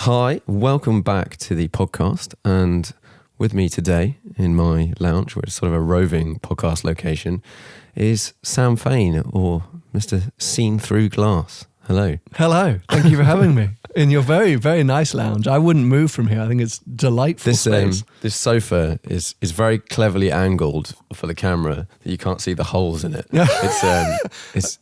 Hi, welcome back to the podcast. And with me today in my lounge, which is sort of a roving podcast location, is Sam Fain, or Mr. Seen Through Glass. Hello. Hello. Thank you for having me in your very, very nice lounge. I wouldn't move from here. I think it's delightful space. This sofa is very cleverly angled for the camera that you can't see the holes in it. It's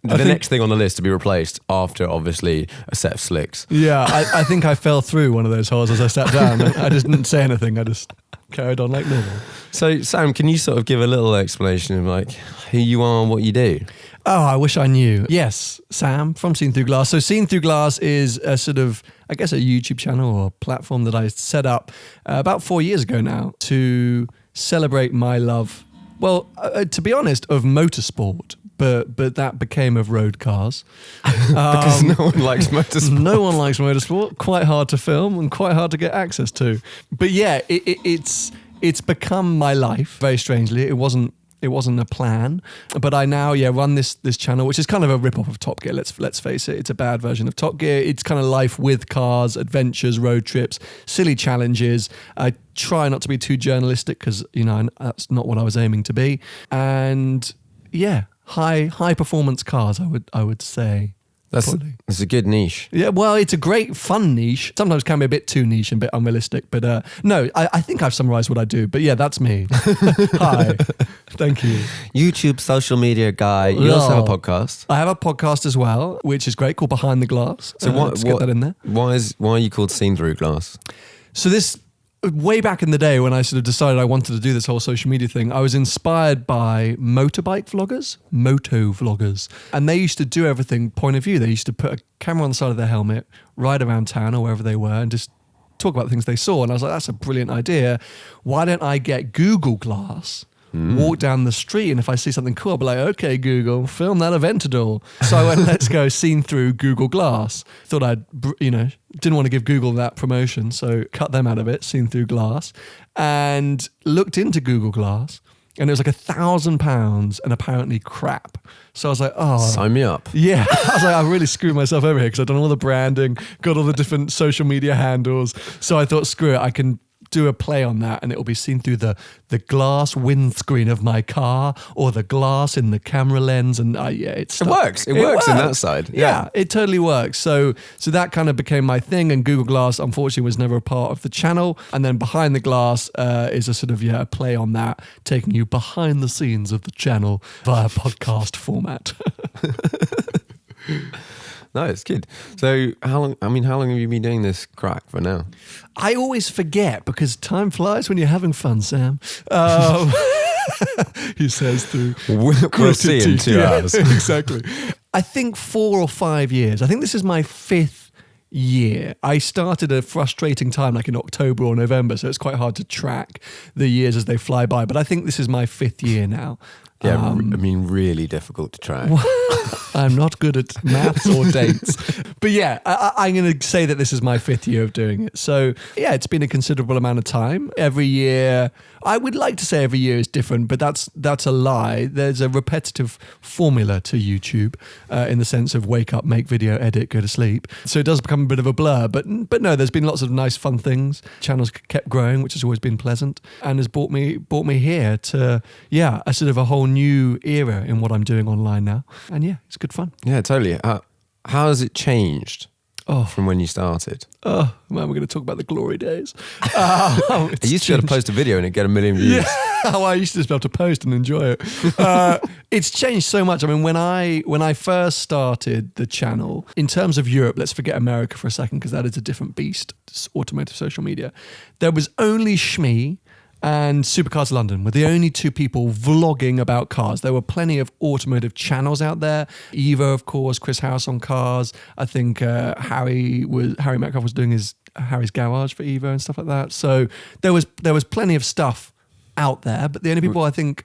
the next thing on the list to be replaced after, obviously, a set of slicks. Yeah, I think I fell through one of those holes as I sat down. I just didn't say anything. I just carried on like normal. So, Sam, can you sort of give a little explanation of like who you are and what you do? Oh, I wish I knew. Yes, Sam from Seen Through Glass. So Seen Through Glass is a sort of, I guess, a YouTube channel or platform that I set up about 4 years ago now to celebrate my love, well, to be honest, of motorsport. But that became of road cars. Because no one likes motorsport. No one likes motorsport. Quite hard to film and quite hard to get access to. But yeah, it's become my life, very strangely. It wasn't a plan, but I now run this channel, which is kind of a rip-off of Top Gear. Let's face it, it's a bad version of Top Gear. It's kind of life with cars, adventures, road trips, silly challenges. I try not to be too journalistic because that's not what I was aiming to be. And yeah, high performance cars. I would say. That's a good niche. Yeah, well, it's a great, fun niche. Sometimes can be a bit too niche and a bit unrealistic. But no, I think I've summarised what I do. But yeah, that's me. Hi. Thank you. YouTube social media guy. You also have a podcast. I have a podcast as well, which is great, called Behind the Glass. So let's get that in there. Why are you called Seen Through Glass? So this... Way back in the day when I sort of decided I wanted to do this whole social media thing, I was inspired by motorbike vloggers, moto vloggers. And they used to do everything point of view. They used to put a camera on the side of their helmet, ride around town or wherever they were and just talk about the things they saw. And I was like, that's a brilliant idea. Why don't I get Google Glass, walk down the street, and if I see something cool, I'll be like, okay, Google, film that Aventador. So I went, let's go Seen Through Google Glass. Thought didn't want to give Google that promotion, so cut them out of it, Seen Through Glass, and looked into Google Glass, and it was like £1,000 and apparently crap. So I was like, oh. Sign me up. Yeah. I was like, I really screwed myself over here because I've done all the branding, got all the different social media handles. So I thought, screw it, I can do a play on that and it will be seen through the glass windscreen of my car or the glass in the camera lens, and it works in that side. Yeah, it totally works. So that kind of became my thing, and Google Glass unfortunately was never a part of the channel. And then Behind the Glass is a sort of a play on that, taking you behind the scenes of the channel via podcast format. No, it's good. So how long have you been doing this crack for now? I always forget because time flies when you're having fun, Sam. He says through. We'll see in 2 hours. Exactly. I think 4 or 5 years. I think this is my 5th year. I started a frustrating time like in October or November, so it's quite hard to track the years as they fly by. But I think this is my 5th year now. Yeah, really difficult to track. I'm not good at maths or dates. But yeah, I'm going to say that this is my 5th year of doing it. So yeah, it's been a considerable amount of time. Every year, I would like to say every year is different, but that's a lie. There's a repetitive formula to YouTube in the sense of wake up, make video, edit, go to sleep. So it does become a bit of a blur. But no, there's been lots of nice, fun things. Channels kept growing, which has always been pleasant, and has brought me here to a sort of a whole new era in what I'm doing online now. And yeah, it's good fun. Yeah, totally. How has it changed from when you started? Oh, man, we're going to talk about the glory days. I used to be able to post a video and it'd get 1 million views. Yeah. Well, I used to just be able to post and enjoy it. It's changed so much. I mean, when I first started the channel, in terms of Europe, let's forget America for a second because that is a different beast, automotive social media. There was only Shmee and Supercars London were the only 2 people vlogging about cars. There were plenty of automotive channels out there. Evo, of course, Chris Harris on cars. I think Harry Metcalf was doing Harry's Garage for Evo and stuff like that. So there was plenty of stuff out there, but the only people I think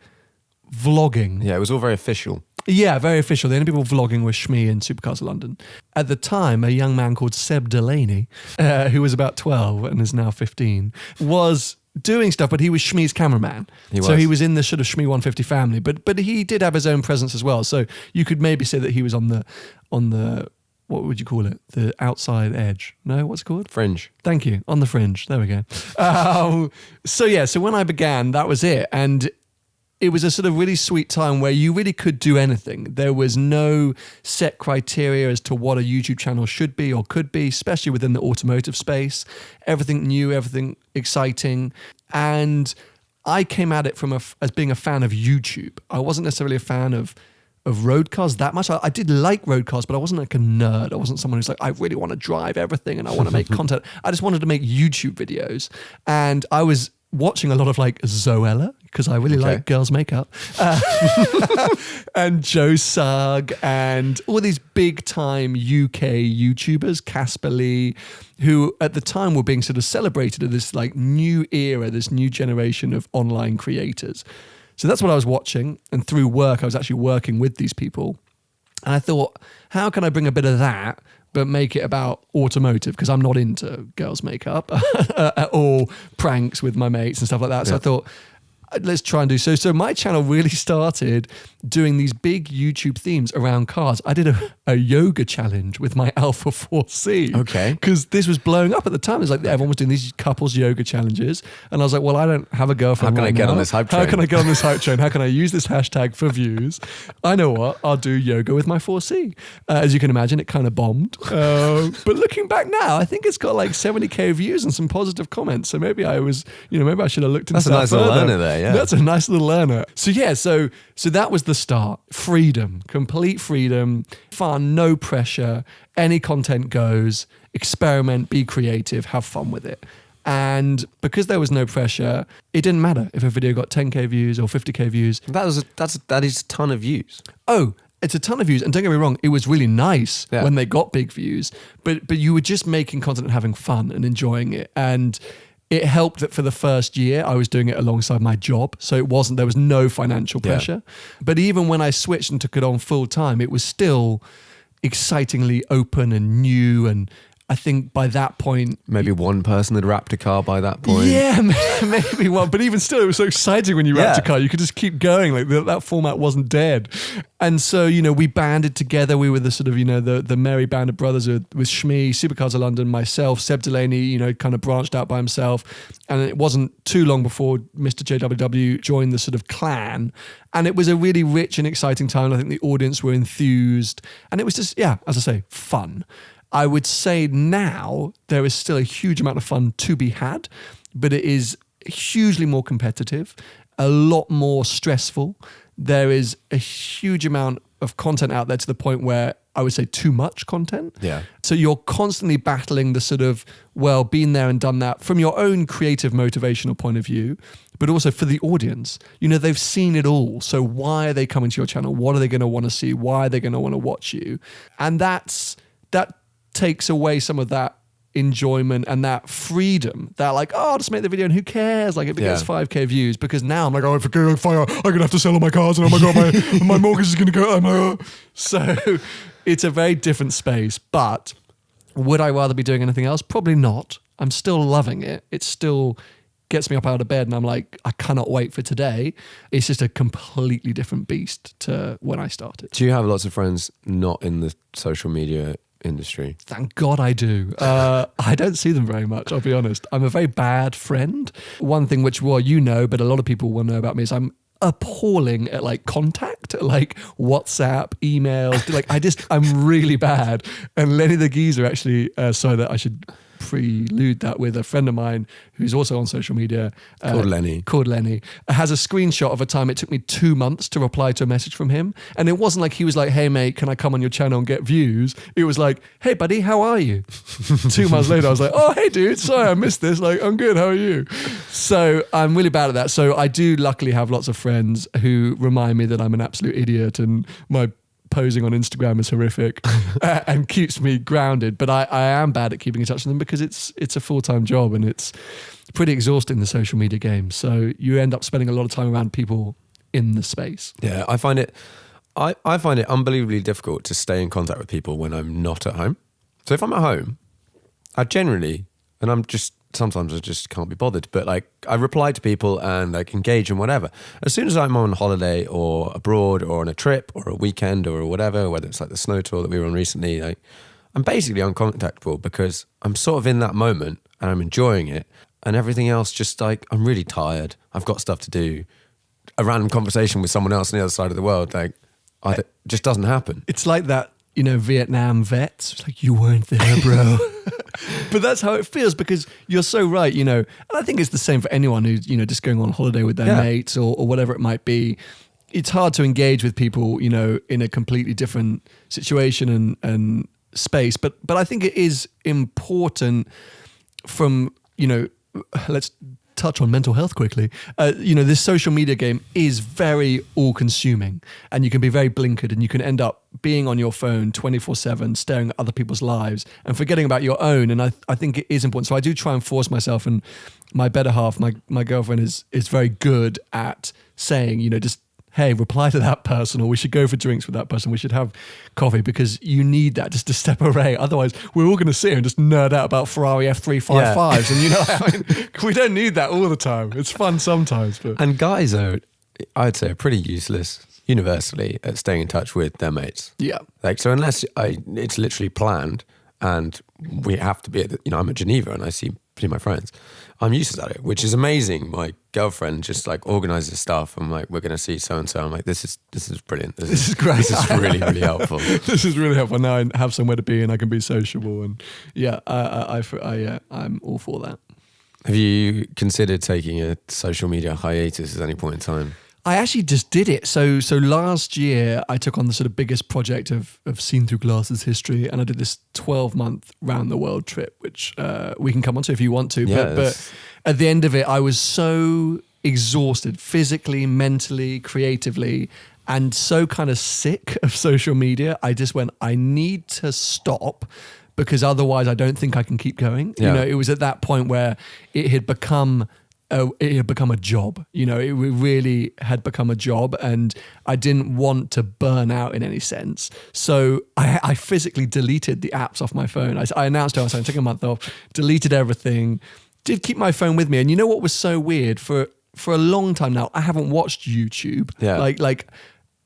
vlogging. Yeah, it was all very official. Yeah, very official. The only people vlogging were Shmee and Supercars London. At the time, a young man called Seb Delaney, who was about 12 and is now 15, was doing stuff, but he was Shmee's cameraman. So he was in the sort of Shmee 150 family, but he did have his own presence as well. So you could maybe say that he was on the what would you call it? The outside edge. No, what's it called? Fringe. Thank you. On the fringe. There we go. So when I began, that was it. And it was a sort of really sweet time where you really could do anything. There was no set criteria as to what a YouTube channel should be or could be, especially within the automotive space. Everything new, everything exciting. And I came at it as being a fan of YouTube. I wasn't necessarily a fan of road cars that much. I did like road cars, but I wasn't like a nerd. I wasn't someone who's like, I really want to drive everything and I want to make content. I just wanted to make YouTube videos. And I was watching a lot of like Zoella, because I really like girls' makeup, and Joe Sugg, and all these big time UK YouTubers, Casper Lee, who at the time were being sort of celebrated in this like new era, this new generation of online creators. So that's what I was watching. And through work, I was actually working with these people. And I thought, how can I bring a bit of that, but make it about automotive? Because I'm not into girls' makeup or pranks with my mates and stuff like that. So I thought, let's try and do so. So my channel really started doing these big YouTube themes around cars. I did a yoga challenge with my Alpha 4C. Okay. Because this was blowing up at the time. It's like everyone was doing these couples yoga challenges. And I was like, well, I don't have a girlfriend. How can I get on this hype train? How can I get on this hype train? How can I use this hashtag for views? I know what, I'll do yoga with my 4C. As you can imagine, it kind of bombed. But looking back now, I think it's got like 70k views and some positive comments. So maybe I was, maybe I should have looked into that. That's a nice little learner there. Yeah. That's a nice little learner. So that was the start. Freedom, complete freedom, fun, no pressure, any content goes, experiment, be creative, have fun with it. And because there was no pressure, it didn't matter if a video got 10k views or 50k views. That is a ton of views. Oh, it's a ton of views. And don't get me wrong, it was really nice when they got big views, but you were just making content and having fun and enjoying it. And it helped that for the first year, I was doing it alongside my job. So there was no financial pressure. But even when I switched and took it on full time, it was still excitingly open and new. And I think by that point... Maybe one person had wrapped a car by that point. Yeah, maybe one. But even still, it was so exciting when you wrapped a car. You could just keep going. Like that format wasn't dead. And so, we banded together. We were the sort of, the merry band of brothers with Shmi, Supercars of London, myself, Seb Delaney, kind of branched out by himself. And it wasn't too long before Mr. JWW joined the sort of clan. And it was a really rich and exciting time. I think the audience were enthused. And it was just, as I say, fun. I would say now there is still a huge amount of fun to be had, but it is hugely more competitive, a lot more stressful. There is a huge amount of content out there to the point where I would say too much content. Yeah. So you're constantly battling the sort of, been there and done that from your own creative motivational point of view, but also for the audience. They've seen it all. So why are they coming to your channel? What are they going to want to see? Why are they going to want to watch you? And that takes away some of that enjoyment and that freedom that like, I'll just make the video and who cares? Like if it gets 5k views, because now I'm like, if it goes fire, I'm going to have to sell all my cars and oh my God, my mortgage is going to go. So it's a very different space, but would I rather be doing anything else? Probably not. I'm still loving it. It still gets me up out of bed and I'm like, I cannot wait for today. It's just a completely different beast to when I started. Do you have lots of friends not in the social media industry? Thank God I do. I don't see them very much, I'll be honest. I'm a very bad friend. One thing which, but a lot of people will know about me is I'm appalling at like contact, like WhatsApp, emails. I'm really bad. And Lenny the Geezer actually, sorry that I should prelude that with a friend of mine who's also on social media called Lenny has a screenshot of a time it took me 2 months to reply to a message from him, and it wasn't like he was like, hey mate, can I come on your channel and get views? It was like, hey buddy, how are you? 2 months later I was like, oh hey dude, sorry I missed this, like I'm good, how are you? So I'm really bad at that. So I do luckily have lots of friends who remind me that I'm an absolute idiot and my posing on Instagram is horrific and keeps me grounded. But I am bad at keeping in touch with them because it's a full-time job and it's pretty exhausting, the social media game. So you end up spending a lot of time around people in the space. Yeah, I find it unbelievably difficult to stay in contact with people when I'm not at home. So if I'm at home, sometimes I just can't be bothered, but like I reply to people and like engage and whatever. As soon as I'm on holiday or abroad or on a trip or a weekend or whatever, whether it's like the snow tour that we were on recently, like I'm basically uncontactable because I'm sort of in that moment and I'm enjoying it, and everything else just like, I'm really tired. I've got stuff to do. A random conversation with someone else on the other side of the world, like, just doesn't happen. It's like that, Vietnam vets. It's like, you weren't there, bro. But that's how it feels, because you're so right, and I think it's the same for anyone who's, just going on holiday with their mates or whatever it might be. It's hard to engage with people, in a completely different situation and space. But I think it is important from, let's touch on mental health quickly. This social media game is very all-consuming, and you can be very blinkered, and you can end up being on your phone 24/7, staring at other people's lives and forgetting about your own. And I think it is important. So I do try and force myself, and my better half, my girlfriend, is very good at saying, just, hey, reply to that person, or we should go for drinks with that person. We should have coffee, because you need that just to step away. Otherwise, we're all going to sit here and just nerd out about Ferrari F355s. And we don't need that all the time. It's fun sometimes. But. And guys are, I'd say, are pretty useless universally at staying in touch with their mates. Yeah. Like, so unless it's literally planned and we have to be at I'm at Geneva and I see my friends, I'm used to that, which is amazing. My girlfriend just like organizes stuff. I'm like, we're going to see so-and-so. I'm like, this is brilliant. This is great. This is really, really helpful. This is really helpful. Now I have somewhere to be and I can be sociable. And I'm all for that. Have you considered taking a social media hiatus at any point in time? I actually just did it. So last year I took on the sort of biggest project of Seen Through Glasses history, and I did this 12-month round the world trip, which we can come on to if you want to. Yeah, but at the end of it, I was so exhausted physically, mentally, creatively, and so kind of sick of social media. I just went, I need to stop, because otherwise I don't think I can keep going. Yeah. It was at that point where it had become a job. It really had become a job, and I didn't want to burn out in any sense. So I physically deleted the apps off my phone. I announced I was taking a month off, deleted everything, did keep my phone with me. And you know what was so weird? For a long time now, I haven't watched YouTube. Yeah. Like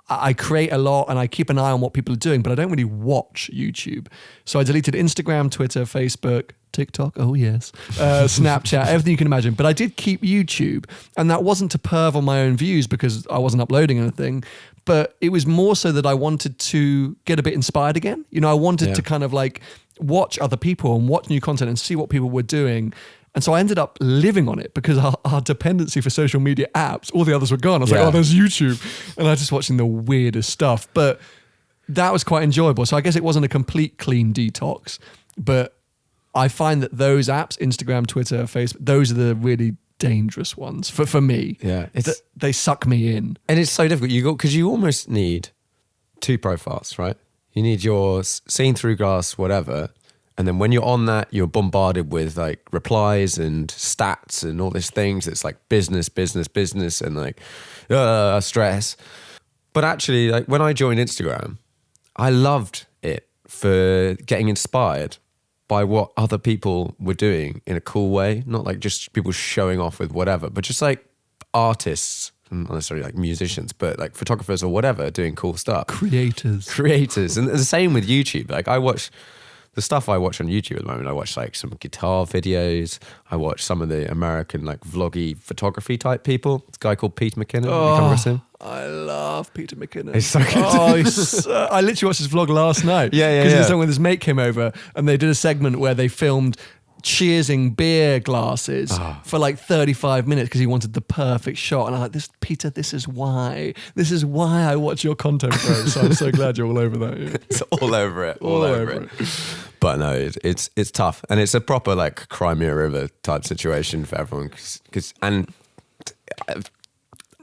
I create a lot and I keep an eye on what people are doing, but I don't really watch YouTube. So I deleted Instagram, Twitter, Facebook, TikTok, oh yes, Snapchat, everything you can imagine. But I did keep YouTube, and that wasn't to perv on my own views because I wasn't uploading anything, but it was more so that I wanted to get a bit inspired again. I wanted to kind of like watch other people and watch new content and see what people were doing. And so I ended up living on it, because our dependency for social media apps, all the others were gone. I was like, oh, there's YouTube. And I was just watching the weirdest stuff. But that was quite enjoyable. So I guess it wasn't a complete clean detox. But I find that those apps, Instagram, Twitter, Facebook, those are the really dangerous ones for me. Yeah. They suck me in. And it's so difficult because you almost need two profiles, right? You need your seen through glass, whatever. And then when you're on that, you're bombarded with like replies and stats and all these things. It's like business, and like stress. But actually, like when I joined Instagram, I loved it for getting inspired by what other people were doing in a cool way. Not like just people showing off with whatever, but just like artists, not necessarily like musicians, but like photographers or whatever doing cool stuff. Creators. And the same with YouTube. Like the stuff I watch on YouTube at the moment, I watch like some guitar videos. I watch some of the American like vloggy photography type people. This guy called Pete McKinnon. You come across him? I love Peter McKinnon. He's so good. I literally watched his vlog last night. Yeah. Because when his mate came over and they did a segment where they filmed cheersing beer glasses for like 35 minutes because he wanted the perfect shot. And I'm like, Peter, this is why I watch your content, bro. So I'm so glad you're all over that. Yeah. It's all over it. All over it. But no, it's tough. And it's a proper like Crimea River type situation for everyone. And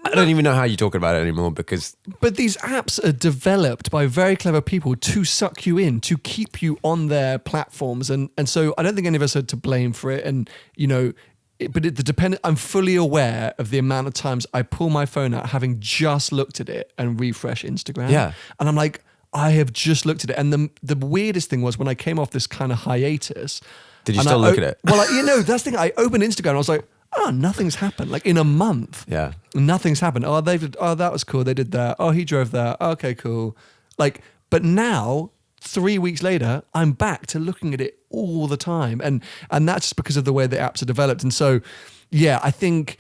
I don't even know how you're talking about it anymore because... But these apps are developed by very clever people to suck you in, to keep you on their platforms. And so I don't think any of us are to blame for it. And, I'm fully aware of the amount of times I pull my phone out having just looked at it and refresh Instagram. Yeah. And I'm like, I have just looked at it. And the weirdest thing was when I came off this kind of hiatus... Did you still look at it? Well, that's the thing. I opened Instagram and I was like, nothing's happened. Like in a month, nothing's happened. That was cool. They did that. Oh, he drove that. Okay, cool. Like, but now 3 weeks later, I'm back to looking at it all the time. And that's just because of the way the apps are developed. And so, yeah, I think,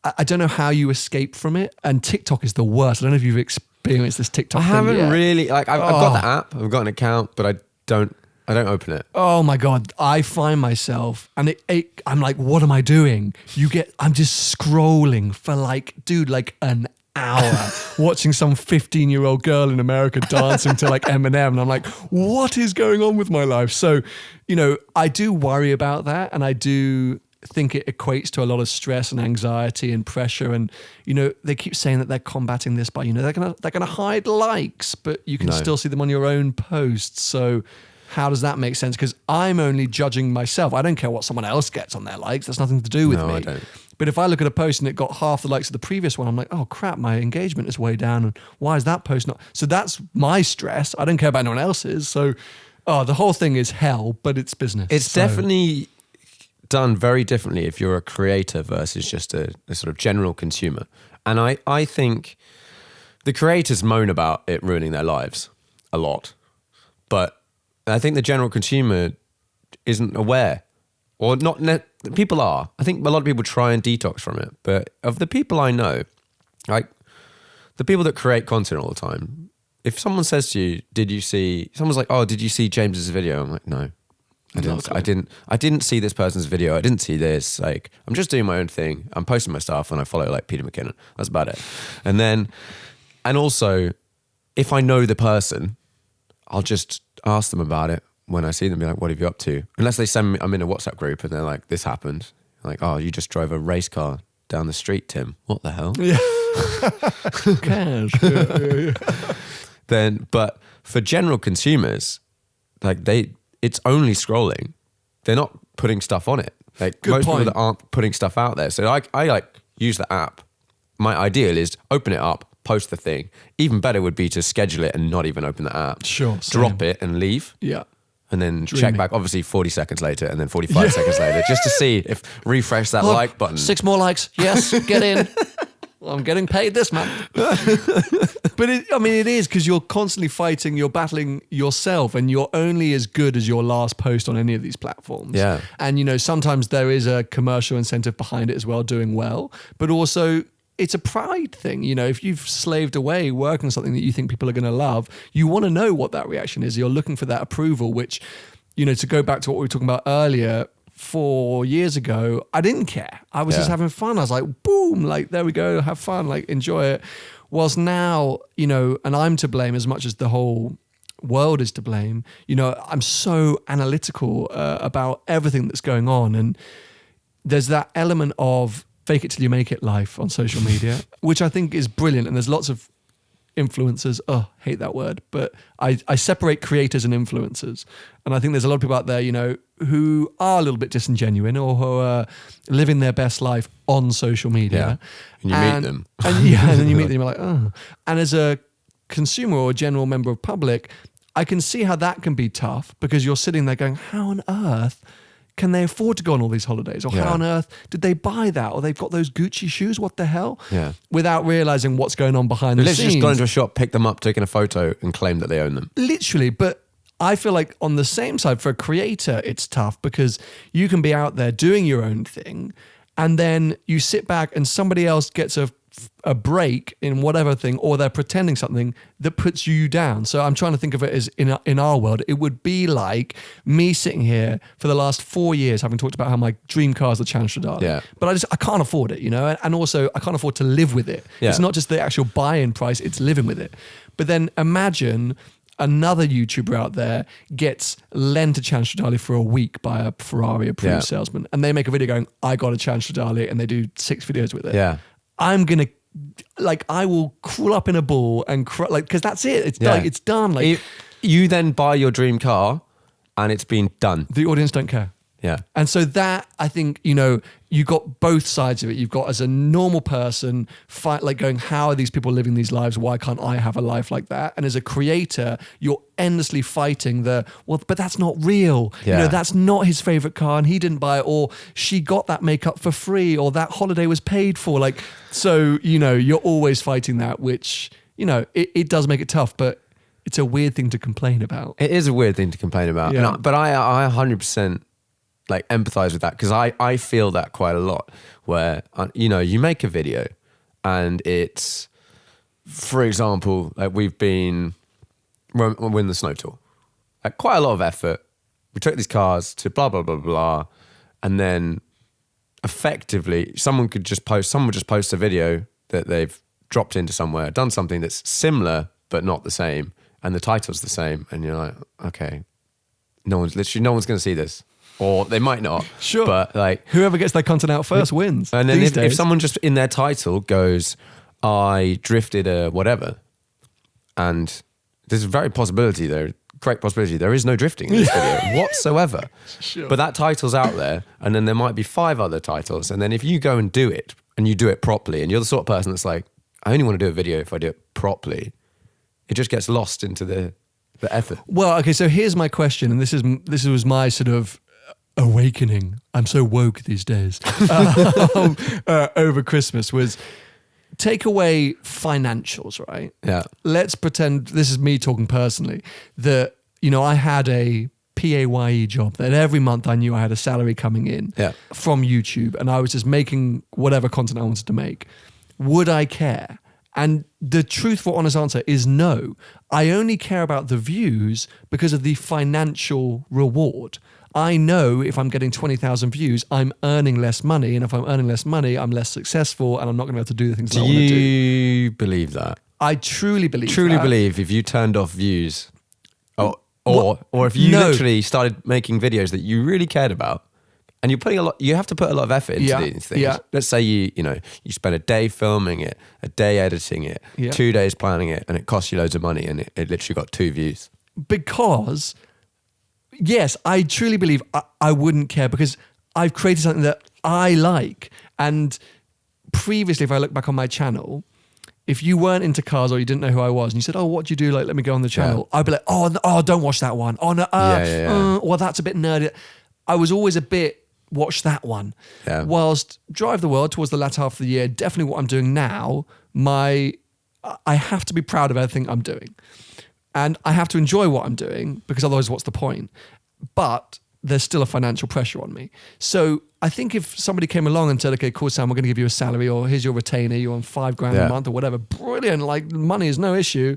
I don't know how you escape from it. And TikTok is the worst. I don't know if you've experienced this TikTok thing haven't yet. really, like, I've got the app, I've got an account, but I don't open it. Oh my God. I find myself, and I'm like, what am I doing? I'm just scrolling for like an hour watching some 15-year-old girl in America dancing to like Eminem. And I'm like, what is going on with my life? So, I do worry about that. And I do think it equates to a lot of stress and anxiety and pressure. And, they keep saying that they're combating this by, they're gonna hide likes, but you can still see them on your own posts. So how does that make sense? Because I'm only judging myself. I don't care what someone else gets on their likes. That's nothing to do with me. I don't. But if I look at a post and it got half the likes of the previous one, I'm like, oh crap, my engagement is way down. And why is that post not? So that's my stress. I don't care about anyone else's. So, the whole thing is hell, but it's business. It's definitely done very differently if you're a creator versus just a sort of general consumer. And I think the creators moan about it ruining their lives a lot. But I think the general consumer isn't aware. Or not, people are. I think a lot of people try and detox from it. But of the people I know, like the people that create content all the time, if someone says to you, someone's like, oh, did you see James's video? I'm like, no, I didn't see this person's video. I didn't see this. Like, I'm just doing my own thing. I'm posting my stuff and I follow like Peter McKinnon. That's about it. And also, if I know the person, I'll just ask them about it. When I see them, be like, what have you up to? Unless they send me, I'm in a WhatsApp group and they're like, this happened. Like, oh, you just drove a race car down the street, Tim. What the hell? Yeah. Who cares? Yeah. But for general consumers, like it's only scrolling. They're not putting stuff on it. Like Good most point. people that aren't putting stuff out there. So I like use the app. My ideal is open it up, post the thing. Even better would be to schedule it and not even open the app. Sure. Drop it and leave. Yeah. And then check back, obviously 40 seconds later and then 45 seconds later, just to see if refresh that like button. 6 more likes. Yes, get in. Well, I'm getting paid this month. But it is because you're constantly fighting, you're battling yourself, and you're only as good as your last post on any of these platforms. Yeah. And, sometimes there is a commercial incentive behind it as well, doing well, but also it's a pride thing. If you've slaved away working on something that you think people are going to love, you want to know what that reaction is. You're looking for that approval, which, to go back to what we were talking about earlier, 4 years ago, I didn't care. I was just having fun. I was like, boom, like, there we go, have fun, like, enjoy it. Whilst now, and I'm to blame as much as the whole world is to blame, I'm so analytical about everything that's going on. And there's that element of fake it till you make it life on social media, which I think is brilliant. And there's lots of influencers. Oh, hate that word. But I separate creators and influencers. And I think there's a lot of people out there, who are a little bit disingenuous or who are living their best life on social media. Yeah. And you meet them. And then you meet them, you're like, oh. And as a consumer or a general member of public, I can see how that can be tough because you're sitting there going, how on earth can they afford to go on all these holidays? Or how on earth did they buy that? Or they've got those Gucci shoes, what the hell? Yeah. Without realizing what's going on behind the scenes. Let's just go into a shop, pick them up, taking a photo and claim that they own them. Literally, but I feel like on the same side, for a creator, it's tough because you can be out there doing your own thing and then you sit back and somebody else gets a break in whatever thing, or they're pretending something that puts you down. So I'm trying to think of it as in our world, it would be like me sitting here for the last 4 years having talked about how my dream car is the Challenge Stradale. Yeah. But I can't afford it, and also I can't afford to live with it. Yeah. It's not just the actual buy-in price, it's living with it. But then imagine another YouTuber out there gets lent a Challenge Stradale for a week by a Ferrari approved salesman, and they make a video going, I got a Challenge Stradale, and they do 6 videos with it. Yeah. I'm going to, I will crawl up in a ball and cry, because that's it. It's done. It's done. Like, you then buy your dream car and it's been done. The audience don't care. Yeah. And so that, I think, you got both sides of it. You've got as a normal person going, how are these people living these lives? Why can't I have a life like that? And as a creator, you're endlessly fighting but that's not real. Yeah. That's not his favorite car and he didn't buy it, or she got that makeup for free, or that holiday was paid for. You're always fighting that, which, it does make it tough, but it's a weird thing to complain about. It is a weird thing to complain about. Yeah. But I 100% like empathize with that, because I feel that quite a lot, where, you make a video and it's, for example, like we're in the snow tour. Like quite a lot of effort. We took these cars to blah, blah, blah, blah. And then effectively someone would just post a video that they've dropped into somewhere, done something that's similar but not the same, and the title's the same, and you're like, okay, no one's going to see this, or they might not. Sure, but like whoever gets their content out first wins. And then if someone just in their title goes, I drifted a whatever, and there's a very great possibility there is no drifting in this video whatsoever. Sure. But that title's out there, and then there might be 5 other titles, and then if you go and do it, and you do it properly, and you're the sort of person that's like, I only want to do a video if I do it properly, it just gets lost into the effort. Well, okay, so here's my question, and this was my sort of awakening. I'm so woke these days. Over Christmas was, take away financials, right? Yeah. Let's pretend, this is me talking personally, that, I had a PAYE job that every month I knew I had a salary coming in from YouTube, and I was just making whatever content I wanted to make. Would I care? And the truthful, honest answer is no. I only care about the views because of the financial reward. I know if I'm getting 20,000 views, I'm earning less money. And if I'm earning less money, I'm less successful, and I'm not going to be able to do the things that I want to do. Do you believe that? I truly believe believe if you turned off views, or if you literally started making videos that you really cared about, and you have to put a lot of effort into these things. Yeah. Let's say you spend a day filming it, a day editing it, 2 days planning it, and it costs you loads of money, and it literally got 2 views. Because, yes, I truly believe I wouldn't care, because I've created something that I like. And previously, if I look back on my channel, if you weren't into cars or you didn't know who I was, and you said, oh, what do you do? Like, let me go on the channel. I'd be like, oh, don't watch that one. Oh, no, well, that's a bit nerdy. I was always a bit, watch that one. Yeah. Whilst Drive the World, towards the latter half of the year, definitely what I'm doing now, I have to be proud of everything I'm doing. And I have to enjoy what I'm doing, because otherwise what's the point? But there's still a financial pressure on me. So I think if somebody came along and said, okay, cool, Sam, we're going to give you a salary, or here's your retainer, you're on $5,000 a month or whatever, brilliant, like money is no issue.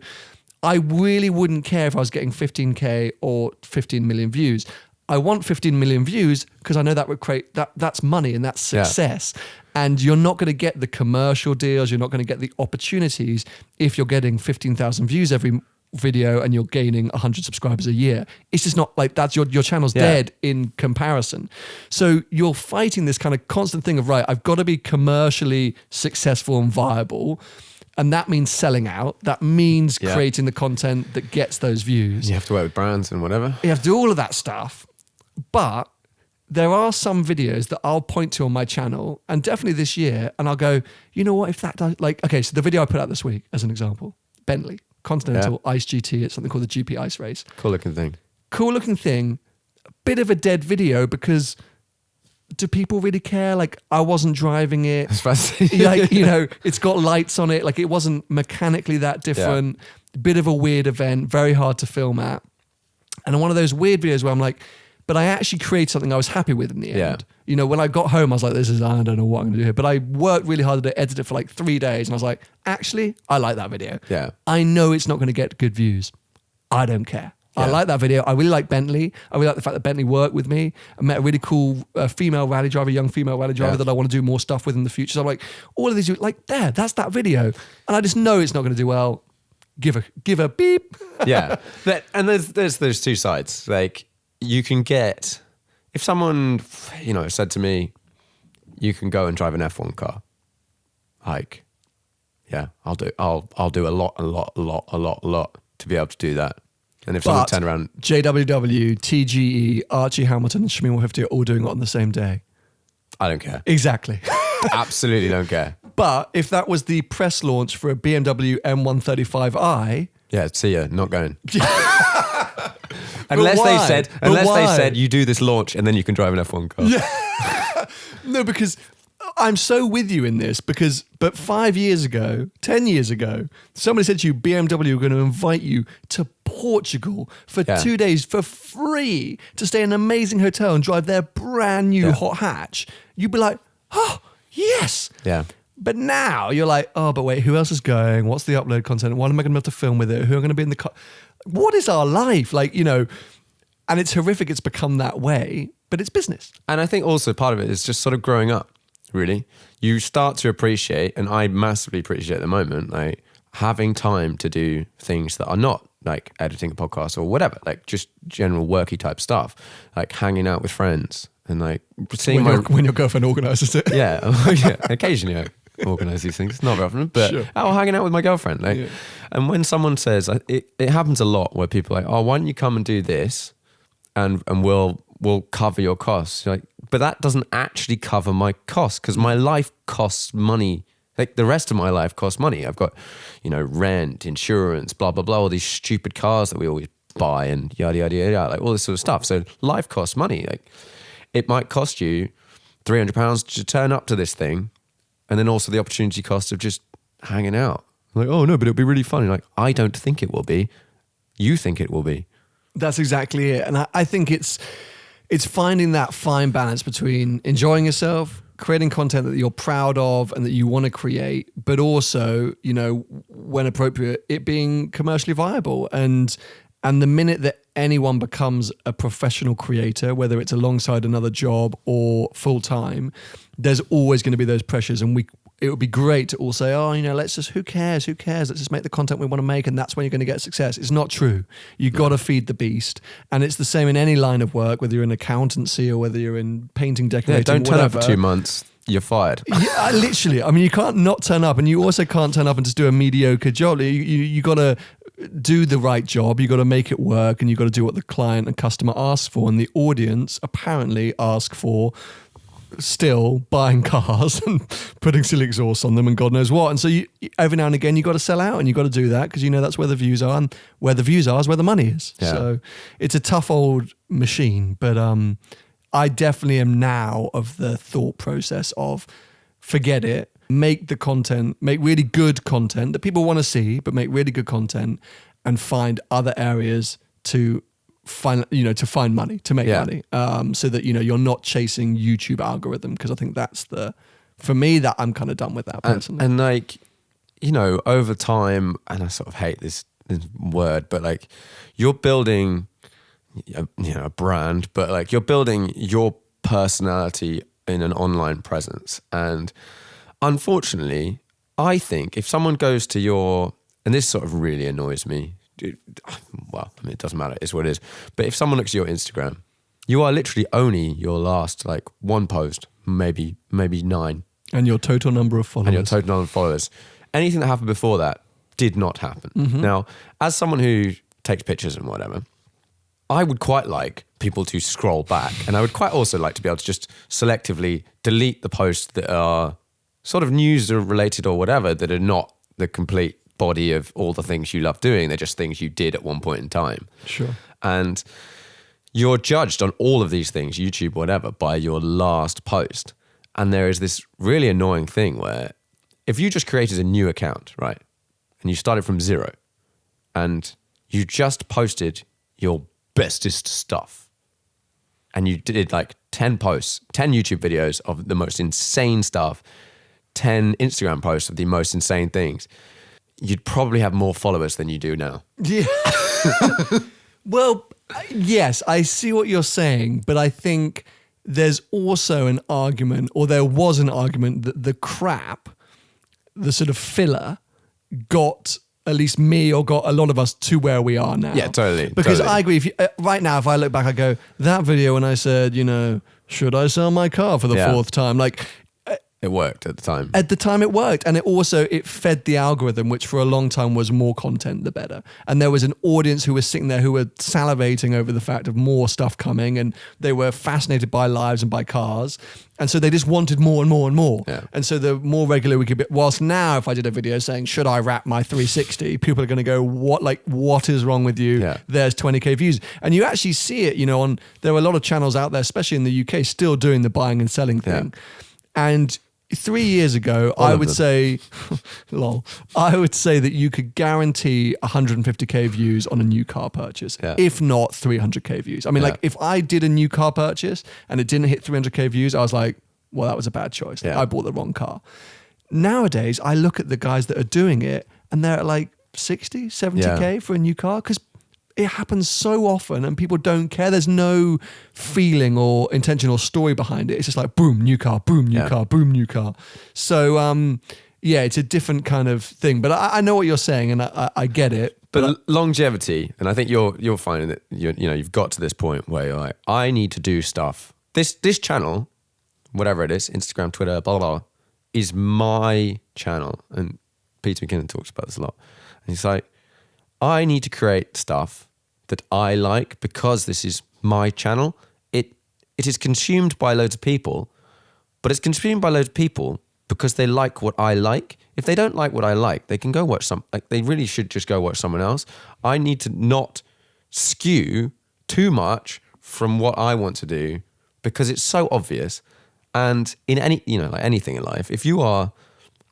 I really wouldn't care if I was getting 15K or 15 million views. I want 15 million views because I know that would create, that's money and that's success. Yeah. And you're not going to get the commercial deals, you're not going to get the opportunities if you're getting 15,000 views every video and you're gaining 100 subscribers a year. It's just not like that's your channel's dead in comparison. So you're fighting this kind of constant thing of, right, I've got to be commercially successful and viable. And that means selling out. That means creating the content that gets those views. You have to work with brands and whatever. You have to do all of that stuff. But there are some videos that I'll point to on my channel, and definitely this year, and I'll go, you know what, if that does, like, okay, so the video I put out this week, as an example, Bentley, Continental Ice GT, it's something called the GP Ice Race. Cool looking thing. A bit of a dead video, because do people really care? Like, I wasn't driving it. That's fascinating. Like, you know, it's got lights on it. Like, it wasn't mechanically that different. Bit of a weird event, very hard to film at. And one of those weird videos where I'm like, but I actually created something I was happy with in the end. You know, when I got home, I was like, I don't know what I'm going to do here. But I worked really hard to edit it for like 3 days. And I was like, actually, I like that video. Yeah. I know it's not going to get good views. I don't care. Yeah. I like that video. I really like Bentley. I really like the fact that Bentley worked with me. I met a really cool female rally driver, young female rally driver that I want to do more stuff with in the future. So I'm like, all of these, like, that's that video. And I just know it's not going to do well. Give a beep. Yeah. And there's two sides. Like, you can get, if someone, you know, said to me, you can go and drive an F1 car. Like, yeah, I'll do a lot to be able to do that. And if someone turned around, JWW, TGE, Archie Hamilton, and Shamim 150 are all doing it on the same day. I don't care. Exactly. Absolutely don't care. But if that was the press launch for a BMW M135i, yeah, see ya, not going. Unless they said you do this launch and then you can drive an F1 car. Yeah. No, because I'm so with you in this, but 5 years ago, 10 years ago, somebody said to you, BMW are going to invite you to Portugal for 2 days for free to stay in an amazing hotel and drive their brand new hot hatch, you'd be like, oh, yes. Yeah. But now you're like, oh, but wait, who else is going? What's the upload content? What am I going to have to film with it? Who are going to be in the car? What is our life? Like, you know, and it's horrific it's become that way, but it's business. And I think also part of it is just sort of growing up, really. You start to appreciate, and I massively appreciate at the moment, like having time to do things that are not like editing a podcast or whatever, like just general worky type stuff, like hanging out with friends and like seeing when your girlfriend organises it. Yeah, occasionally I organise these things, not very often, but hanging out with my girlfriend. Like, and when someone says, it happens a lot where people are like, oh, why don't you come and do this, and we'll cover your costs. You're like, but that doesn't actually cover my costs because my life costs money. Like the rest of my life costs money. I've got, you know, rent, insurance, blah, blah, blah, all these stupid cars that we always buy and yada, yada, yada, like all this sort of stuff. So life costs money. Like it might cost you £300 to turn up to this thing, and then also the opportunity cost of just hanging out. Like, oh no, but it'll be really fun. Like, I don't think it will be. You think it will be. That's exactly it. And I think it's finding that fine balance between enjoying yourself, creating content that you're proud of and that you want to create, but also, you know, when appropriate, it being commercially viable. And the minute that anyone becomes a professional creator, whether it's alongside another job or full time, there's always going to be those pressures. And it would be great to all say, oh, you know, who cares? Let's just make the content we want to make and that's when you're going to get success. It's not true. You got to feed the beast. And it's the same in any line of work, whether you're in accountancy or whether you're in painting, decorating, don't turn whatever. up for 2 months. You're fired. Yeah, literally. I mean, you can't not turn up, and you also can't turn up and just do a mediocre job. You got to do the right job. You got to make it work, and you got to do what the client and customer asks for. And the audience apparently ask for still buying cars and putting silly exhaust on them and God knows what. And so every now and again you got to sell out, and you got to do that because you know that's where the views are, and where the views are is where the money is. Yeah. So it's a tough old machine, but I definitely am now of the thought process of forget it, make the content, make really good content that people want to see, but make really good content and find other areas to find money, to make money, so that, you know, you're not chasing YouTube algorithm, because I think that's for me, that I'm kind of done with that personally. And like, you know, over time, and I sort of hate this word, but like you're building a brand, but like you're building your personality in an online presence. And unfortunately, I think if someone goes to and this sort of really annoys me, well, I mean, it doesn't matter, it's what it is. But if someone looks at your Instagram, you are literally only your last like one post, maybe 9. And your total number of followers. Anything that happened before that did not happen. Mm-hmm. Now, as someone who takes pictures and whatever, I would quite like people to scroll back, and I would quite also like to be able to just selectively delete the posts that are sort of news or related or whatever, that are not the complete body of all the things you love doing. They're just things you did at one point in time. Sure. And you're judged on all of these things, YouTube, whatever, by your last post. And there is this really annoying thing where if you just created a new account, right, and you started from zero, and you just posted your bestest stuff, and you did like 10 posts, 10 YouTube videos of the most insane stuff, 10 Instagram posts of the most insane things, you'd probably have more followers than you do now. Yeah. Well, yes, I see what you're saying, but I think there's also an argument, or there was an argument, that the crap, the sort of filler, got at least me, or got a lot of us to where we are now. Yeah, totally. Because totally. I agree. Right now, if I look back, I go, that video when I said, you know, should I sell my car for the fourth time? Like, it worked at the time. At the time it worked. And it fed the algorithm, which for a long time was more content, the better. And there was an audience who was sitting there who were salivating over the fact of more stuff coming, and they were fascinated by lives and by cars. And so they just wanted more and more and more. Yeah. And so the more regular we could be. Whilst now, if I did a video saying, should I wrap my 360? People are going to go, what is wrong with you? Yeah. There's 20K views. And you actually see it, you know, there are a lot of channels out there, especially in the UK, still doing the buying and selling thing. Yeah. And 3 years ago, All I of would them. say, lol, I would say that you could guarantee 150k views on a new car purchase, Yeah. if not 300k views. I mean, Yeah. like if I did a new car purchase and it didn't hit 300k views, I was like, well, that was a bad choice. Yeah. I bought the wrong car. Nowadays, I look at the guys that are doing it and they're at like 60, 70k for a new car because it happens so often and people don't care. There's no feeling or intentional story behind it. It's just like boom, new car, boom, new car, boom, new car. So yeah, it's a different kind of thing. But I know what you're saying and I get it. But longevity, and I think you're finding that you've got to this point where you're like, I need to do stuff. This channel, whatever it is, Instagram, Twitter, blah blah, blah, is my channel. And Peter McKinnon talks about this a lot. And he's like, I need to create stuff that I like because this is my channel. It is consumed by loads of people, but it's consumed by loads of people because they like what I like. If they don't like what I like, they can go watch they really should just go watch someone else. I need to not skew too much from what I want to do because it's so obvious. And in any, like anything in life, if you are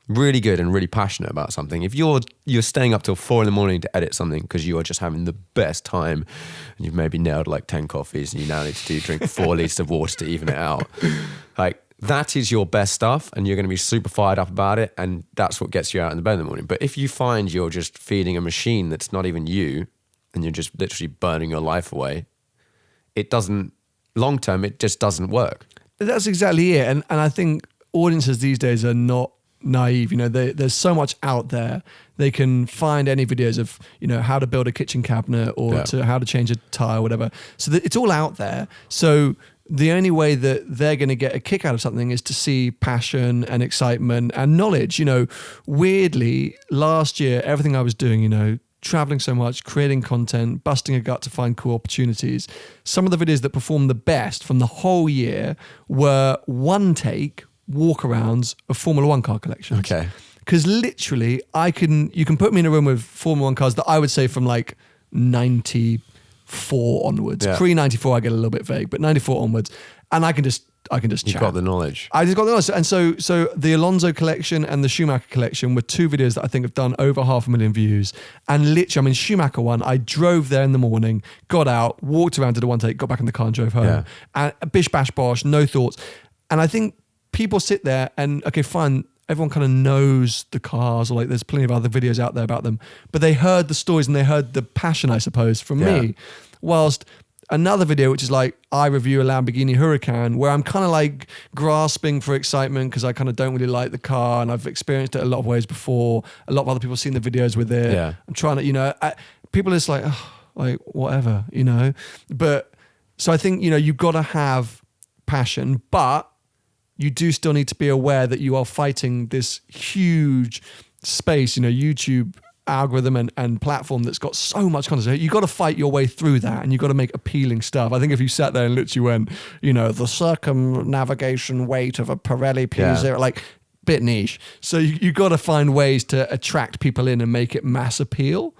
really good and really passionate about something, if you're staying up till 4 a.m. to edit something because you are just having the best time and you've maybe nailed like 10 coffees and you now need to drink 4 litres of water to even it out, like that is your best stuff and you're going to be super fired up about it and that's what gets you out in the bed in the morning. But if you find you're just feeding a machine that's not even you and you're just literally burning your life away, it doesn't, long term, it just doesn't work. That's exactly it. And I think audiences these days are not naive. There's so much out there. They can find any videos of how to build a kitchen cabinet or to how to change a tire, whatever. So it's all out there. So the only way that they're going to get a kick out of something is to see passion and excitement and knowledge. Weirdly, last year everything I was doing, traveling so much, creating content, busting a gut to find cool opportunities. Some of the videos that performed the best from the whole year were one take walkarounds of Formula One car collections. Okay. Because literally you can put me in a room with Formula One cars that I would say from like 94 onwards. Yeah. Pre-94 I get a little bit vague, but 94 onwards. And I can just You've chat. got the knowledge. I just got the knowledge. And so the Alonso collection and the Schumacher collection were two videos that I think have done over 500,000 views. And literally, Schumacher one, I drove there in the morning, got out, walked around, did a one take, got back in the car and drove home. Yeah. And bish, bash, bosh, no thoughts. And I think people sit there and, okay, fine, everyone kind of knows the cars, or like there's plenty of other videos out there about them, but they heard the stories and they heard the passion, I suppose, from me. Whilst another video, which is like, I review a Lamborghini Huracan, where I'm kind of like grasping for excitement because I kind of don't really like the car and I've experienced it a lot of ways before. A lot of other people have seen the videos with it. Yeah. I'm trying to, people are just like, oh, like whatever, But so I think, you've got to have passion, but you do still need to be aware that you are fighting this huge space, YouTube algorithm and platform that's got so much content. So you got to fight your way through that and you got to make appealing stuff. I think if you sat there and literally went, the circumnavigation weight of a Pirelli P0, like bit niche. So you got to find ways to attract people in and make it mass appeal,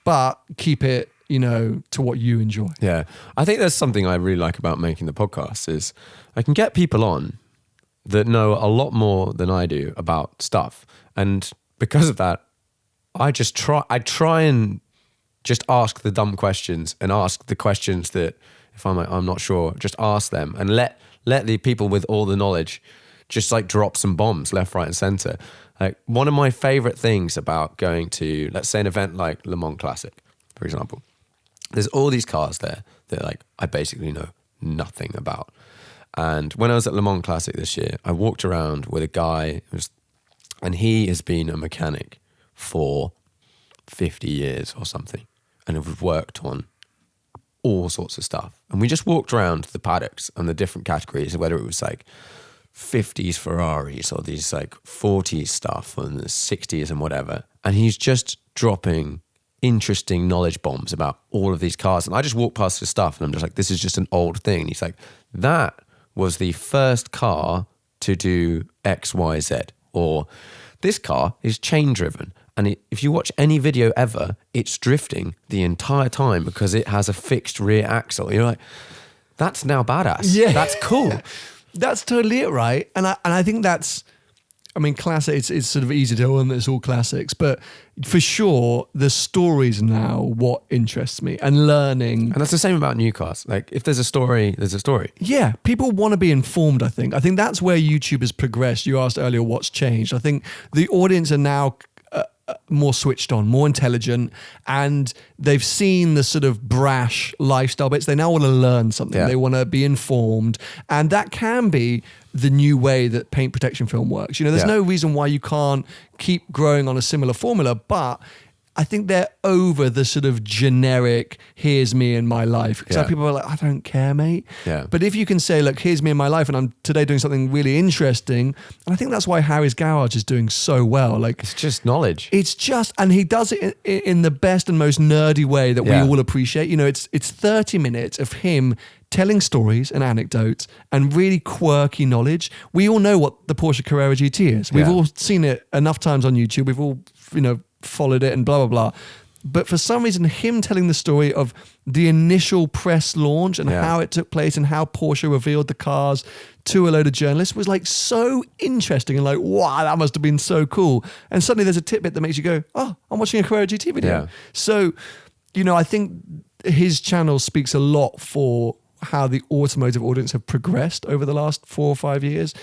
but keep it, to what you enjoy. Yeah. I think there's something I really like about making the podcast is I can get people on that know a lot more than I do about stuff. And because of that, I try and just ask the dumb questions and ask the questions that if I'm not sure, just ask them and let the people with all the knowledge just like drop some bombs left, right and center. Like one of my favorite things about going to, let's say, an event like Le Mans Classic, for example, there's all these cars there that like I basically know nothing about. And when I was at Le Mans Classic this year, I walked around with a guy and he has been a mechanic for 50 years or something. And we've worked on all sorts of stuff. And we just walked around the paddocks and the different categories, whether it was like 50s Ferraris or these like 40s stuff and the 60s and whatever. And he's just dropping interesting knowledge bombs about all of these cars. And I just walked past his stuff and I'm just like, this is just an old thing. And he's like, that was the first car to do X, Y, Z. Or this car is chain driven. And if you watch any video ever, it's drifting the entire time because it has a fixed rear axle. You're like, that's now badass. Yeah. That's cool. That's totally it, right? And I think that's I mean, classic, it's sort of easy to, and it's all classics, but for sure, the stories now what interests me, and learning. And that's the same about new cars. Like, if there's a story, there's a story. Yeah, people want to be informed, I think. I think that's where YouTube has progressed. You asked earlier what's changed. I think the audience are now more switched on, more intelligent, and they've seen the sort of brash lifestyle bits. They now want to learn something. Yeah. They want to be informed, and that can be the new way that paint protection film works. You know, there's no reason why you can't keep growing on a similar formula, but I think they're over the sort of generic, here's me and my life. Because some people are like, I don't care, mate. Yeah. But if you can say, look, here's me and my life, and I'm today doing something really interesting, and I think that's why Harry's Garage is doing so well. Like, It's just knowledge. it's just, and he does it in the best and most nerdy way that we all appreciate. You know, it's 30 minutes of him telling stories and anecdotes and really quirky knowledge. We all know what the Porsche Carrera GT is. We've all seen it enough times on YouTube. We've all, followed it and blah, blah, blah. But for some reason, him telling the story of the initial press launch and how it took place and how Porsche revealed the cars to a load of journalists was like so interesting and like, wow, that must have been so cool. And suddenly there's a tidbit that makes you go, oh, I'm watching a Carrera GT video. Yeah. So, I think his channel speaks a lot for how the automotive audience have progressed over the last 4 or 5 years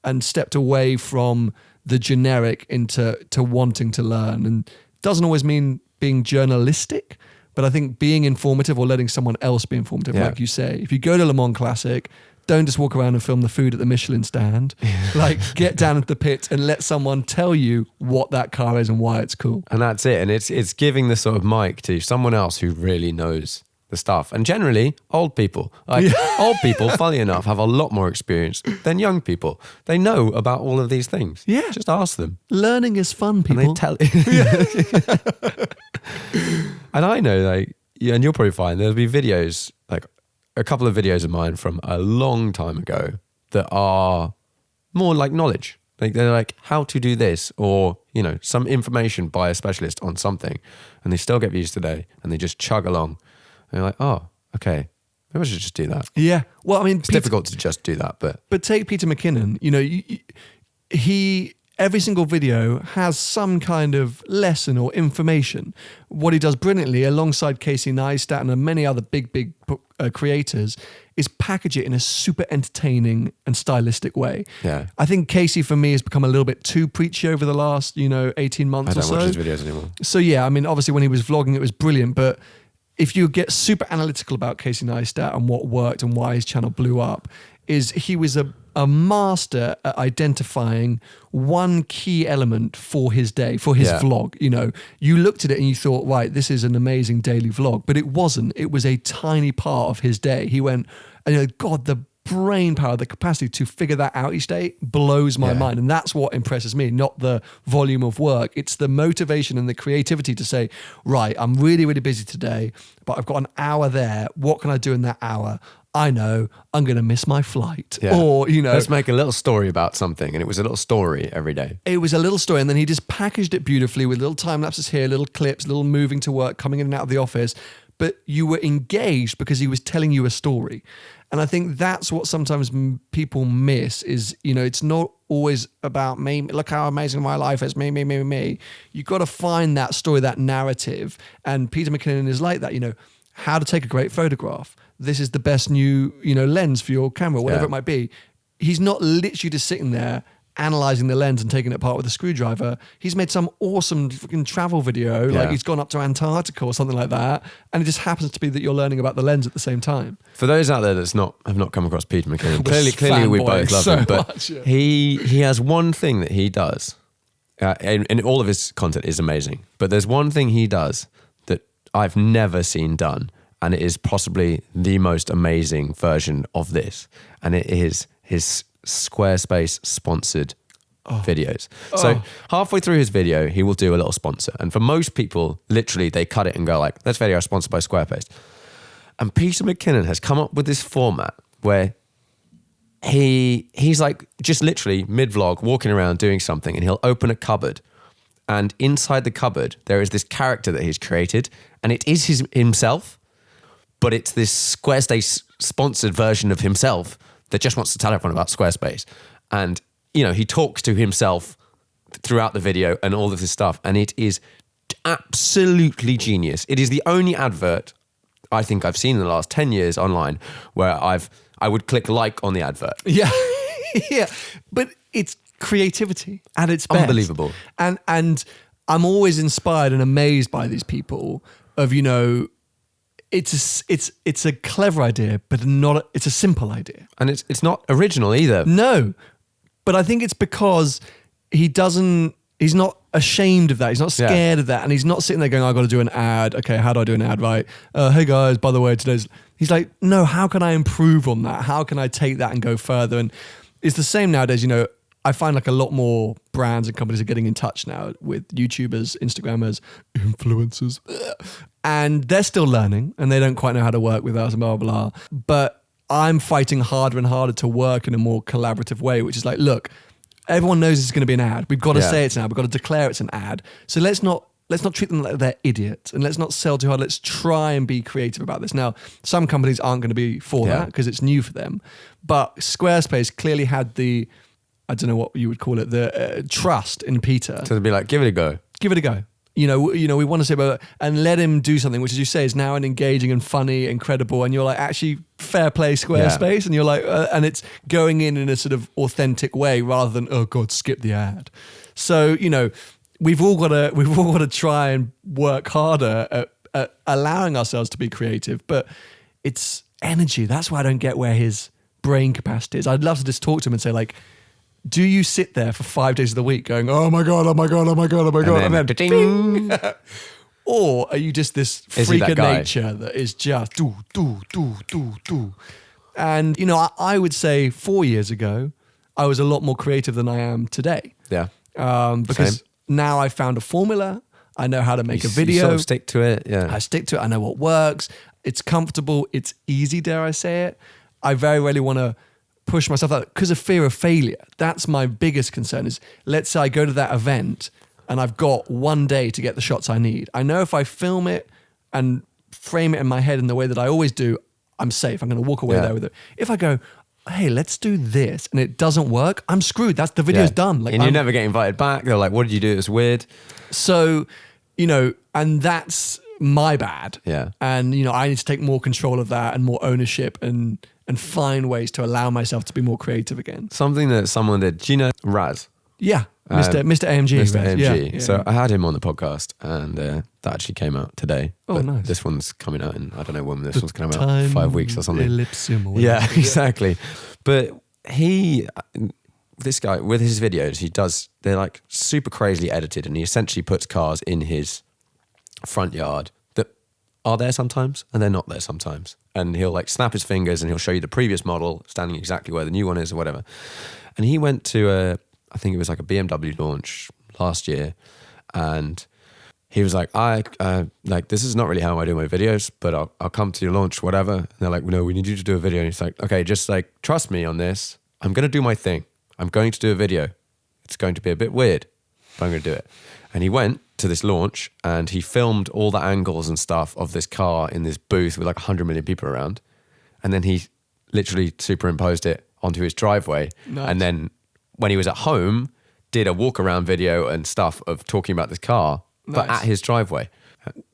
and stepped away from the generic into wanting to learn. And doesn't always mean being journalistic, but I think being informative or letting someone else be informative, like you say. If you go to Le Mans Classic, don't just walk around and film the food at the Michelin stand. Like, get down at the pit and let someone tell you what that car is and why it's cool. And that's it. And it's giving the sort of mic to someone else who really knows the stuff. And generally, old people. Old people, funny enough, have a lot more experience than young people. They know about all of these things. Yeah. Just ask them. Learning is fun, people. And they tell. And I know, and you'll probably find there'll be videos, like a couple of videos of mine from a long time ago that are more like knowledge. Like, they're like how to do this, or some information by a specialist on something, and they still get views today, and they just chug along. And you're like, oh, okay, maybe I should just do that. Yeah. Well, I mean, It's difficult to just do that, but take Peter McKinnon. He every single video has some kind of lesson or information. What he does brilliantly, alongside Casey Neistat and many other big creators, is package it in a super entertaining and stylistic way. Yeah. I think Casey, for me, has become a little bit too preachy over the last 18 months or so. I don't watch his videos anymore. So yeah, I mean, obviously when he was vlogging, it was brilliant, but if you get super analytical about Casey Neistat and what worked and why his channel blew up, is he was a master at identifying one key element for his day, for his vlog. You looked at it and you thought, right, this is an amazing daily vlog, but it wasn't. It was a tiny part of his day. He went, God, the brain power, the capacity to figure that out each day blows my mind. And that's what impresses me, not the volume of work. It's the motivation and the creativity to say, right, I'm really, really busy today, but I've got an hour there. What can I do in that hour? I know I'm going to miss my flight. Yeah. Or, let's make a little story about something. And it was a little story every day. It was a little story. And then he just packaged it beautifully with little time lapses here, little clips, little moving to work, coming in and out of the office. But you were engaged because he was telling you a story. And I think that's what sometimes people miss is, it's not always about me. Look how amazing my life is. Me. You've got to find that story, that narrative. And Peter McKinnon is like that, how to take a great photograph. This is the best new, lens for your camera, whatever it might be. He's not literally just sitting there analyzing the lens and taking it apart with a screwdriver. He's made some awesome fucking travel video, like he's gone up to Antarctica or something like that, and it just happens to be that you're learning about the lens at the same time. For those out there have not come across Peter McKinnon, clearly we both love him, but he has one thing that he does, and all of his content is amazing, but there's one thing he does that I've never seen done, and it is possibly the most amazing version of this, and it is his Squarespace sponsored videos. So halfway through his video, he will do a little sponsor. And for most people, literally, they cut it and go like, this video is sponsored by Squarespace. And Peter McKinnon has come up with this format where he's like just literally mid-vlog walking around doing something, and he'll open a cupboard. And inside the cupboard, there is this character that he's created, and it is himself, but it's this Squarespace sponsored version of himself that just wants to tell everyone about Squarespace. And, he talks to himself throughout the video and all of this stuff. And it is absolutely genius. It is the only advert I think I've seen in the last 10 years online where I would click like on the advert. Yeah. Yeah. But it's creativity at its best. Unbelievable. And I'm always inspired and amazed by these people of, you know, it's a clever idea, but it's a simple idea. And it's not original either. No. But I think it's because he's not ashamed of that. He's not scared of that. And he's not sitting there going, I've got to do an ad. Okay, how do I do an ad? Right. Hey guys, by the way, he's like, no, how can I improve on that? How can I take that and go further? And it's the same nowadays, you know, I find like a lot more brands and companies are getting in touch now with YouTubers, Instagrammers, influencers, and they're still learning and they don't quite know how to work with us and blah, blah, blah. But I'm fighting harder and harder to work in a more collaborative way, which is like, look, everyone knows it's going to be an ad. We've got to say it's an ad. We've got to declare it's an ad. So let's not treat them like they're idiots and let's not sell too hard. Let's try and be creative about this. Now, some companies aren't going to be for that because it's new for them. But Squarespace clearly had the, I don't know what you would call it, the trust in Peter. So to be like, give it a go. Give it a go. You know, we want to say about, and let him do something, which as you say is now an engaging and funny and credible. And you're like, actually, fair play, Squarespace. Yeah. And you're like, and it's going in a sort of authentic way rather than, oh God, skip the ad. So, you know, we've all got to try and work harder at allowing ourselves to be creative. But it's energy. That's why I don't get where his brain capacity is. I'd love to just talk to him and say like, do you sit there for 5 days of the week going, oh my God, oh my God, oh my God, oh my God, and then bing. Or are you just this freak of nature that is just do. And, you know, I would say 4 years ago, I was a lot more creative than I am today. Yeah. Because now I found a formula. I know how to make a video. You sort of stick to it. Yeah. I stick to it. I know what works. It's comfortable. It's easy, dare I say it. I very rarely want to push myself out because of fear of failure. That's my biggest concern is, let's say I go to that event and I've got 1 day to get the shots I need. I know if I film it and frame it in my head in the way that I always do, I'm safe. I'm going to walk away there with it. If I go, hey, let's do this, and it doesn't work, I'm screwed. That's the video's done. Like, and you never get invited back. They're like, what did you do? It's weird. So, you know, and that's my bad. Yeah. And, you know, I need to take more control of that and more ownership and find ways to allow myself to be more creative again. Something that someone did. Do you know Raz? Yeah. Mr. AMG. Mr. AMG. Yeah. So I had him on the podcast and that actually came out today. Oh, nice. This one's coming out in, I don't know when this one's coming out, 5 weeks or something. Ellipsium or yeah, exactly. But this guy, with his videos, they're like super crazily edited and he essentially puts cars in his front yard that are there sometimes and they're not there sometimes. And he'll like snap his fingers and he'll show you the previous model standing exactly where the new one is or whatever. And he went to I think it was like a BMW launch last year, and he was like, like this is not really how I do my videos, but I'll come to your launch, whatever. And they're like, no, we need you to do a video. And he's like, okay, just like trust me on this. I'm going to do my thing. I'm going to do a video. It's going to be a bit weird, but I'm going to do it. And he went to this launch and he filmed all the angles and stuff of this car in this booth with like 100 million people around. And then he literally superimposed it onto his driveway. Nice. And then when he was at home, did a walk around video and stuff of talking about this car, but at his driveway.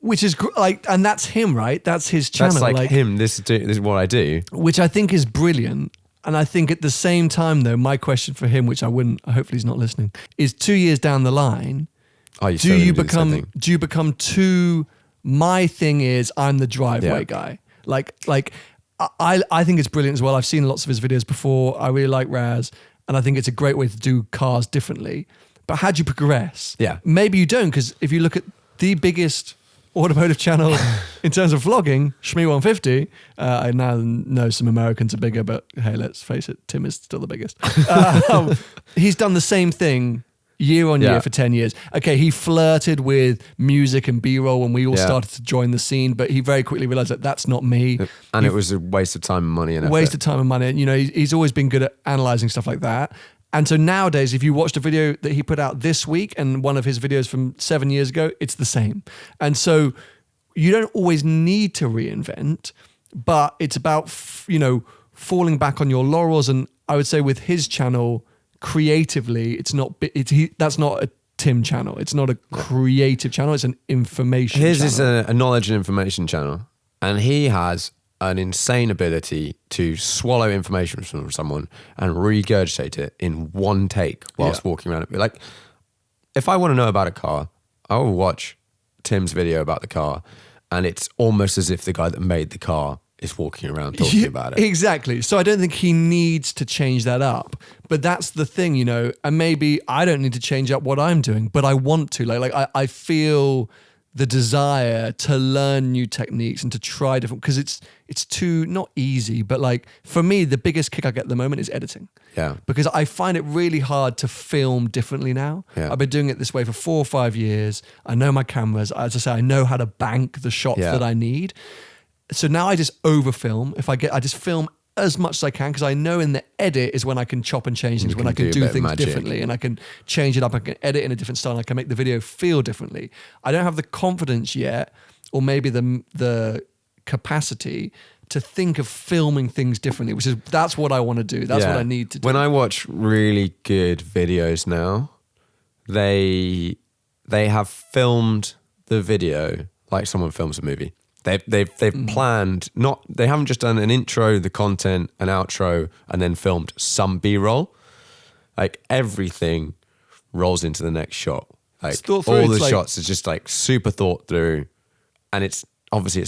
Which is like, and that's him, right? That's his channel. That's like him. This is what I do. Which I think is brilliant. And I think at the same time though, my question for him, which hopefully he's not listening, is 2 years down the line, do you become too, my thing is I'm the driveway guy. Like I think it's brilliant as well. I've seen lots of his videos before. I really like Raz. And I think it's a great way to do cars differently. But how do you progress? Yeah. Maybe you don't, because if you look at the biggest automotive channel in terms of vlogging, Shmee150, I now know some Americans are bigger, but hey, let's face it, Tim is still the biggest. He's done the same thing year on year for 10 years. Okay, he flirted with music and B-roll when we all started to join the scene, but he very quickly realized that that's not me. And it was a waste of time and money and effort. Waste of time and money. And, you know, he's always been good at analyzing stuff like that. And so nowadays, if you watched a video that he put out this week and one of his videos from 7 years ago, it's the same. And so you don't always need to reinvent, but it's about, falling back on your laurels. And I would say with his channel, creatively, it's not. That's not a Tim channel. It's not a creative channel. It's an information. His channel. is a knowledge and information channel, and he has an insane ability to swallow information from someone and regurgitate it in one take whilst walking around it. Like, if I want to know about a car, I will watch Tim's video about the car, and it's almost as if the guy that made the car is walking around talking about it. Exactly. So I don't think he needs to change that up. But that's the thing, you know, and maybe I don't need to change up what I'm doing, but I want to. Like I feel the desire to learn new techniques and to try different, because it's too, not easy, but like for me, the biggest kick I get at the moment is editing. Yeah. Because I find it really hard to film differently now. Yeah. I've been doing it this way for 4 or 5 years. I know my cameras. As I say, I know how to bank the shots that I need. So now I just overfilm. I just film as much as I can, because I know in the edit is when I can chop and change things, when I can do things differently, and I can change it up. I can edit in a different style. And I can make the video feel differently. I don't have the confidence yet, or maybe the capacity to think of filming things differently, that's what I want to do. That's what I need to do. When I watch really good videos now, they have filmed the video like someone films a movie. They've planned, they haven't just done an intro, the content, an outro, and then filmed some B-roll. Like everything rolls into the next shot. Like all the shots is just like super thought through, and it's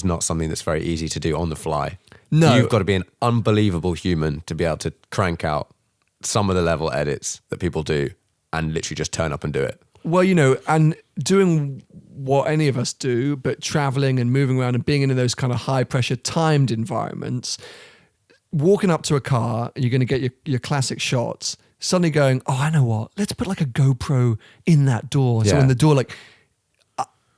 not something that's very easy to do on the fly. No, you've got to be an unbelievable human to be able to crank out some of the level edits that people do and literally just turn up and do it. Well, you know, and doing what any of us do, but traveling and moving around and being in those kind of high pressure timed environments, walking up to a car and you're going to get your classic shots, suddenly going, oh, I know what, let's put like a GoPro in that door. So in the door, like,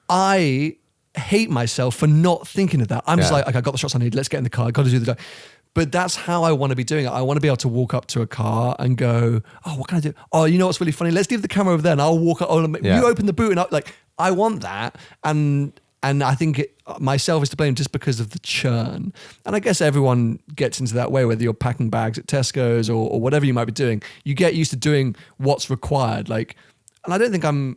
I hate myself for not thinking of that. I'm just like, I got the shots I need, let's get in the car, I got to do the... But that's how I want to be doing it. I want to be able to walk up to a car and go, oh, what can I do? Oh, you know what's really funny? Let's leave the camera over there and I'll walk up. Oh, you open the boot and I want that. And I think myself is to blame just because of the churn. And I guess everyone gets into that way, whether you're packing bags at Tesco's or whatever you might be doing. You get used to doing what's required. And I don't think I'm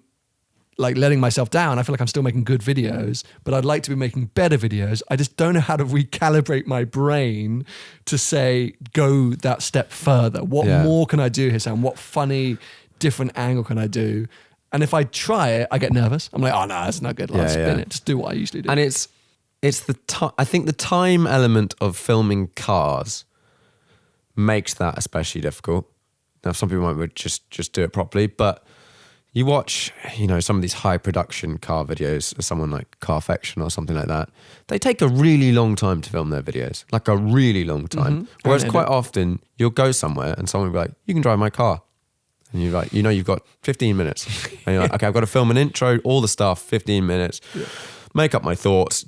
like letting myself down. I feel like I'm still making good videos, but I'd like to be making better videos. I just don't know how to recalibrate my brain to say, go that step further. What more can I do here, Sam? What funny, different angle can I do? And if I try it, I get nervous. I'm like, oh no, that's not good. Let's spin it. Just do what I usually do. And I think the time element of filming cars makes that especially difficult. Now, some people might just do it properly, but you watch, you know, some of these high production car videos, someone like Carfection or something like that. They take a really long time to film their videos, like a really long time. Whereas quite often you'll go somewhere and someone will be like, you can drive my car. And you're like, you know, you've got 15 minutes. And you're like, okay, I've got to film an intro, all the stuff, 15 minutes, make up my thoughts,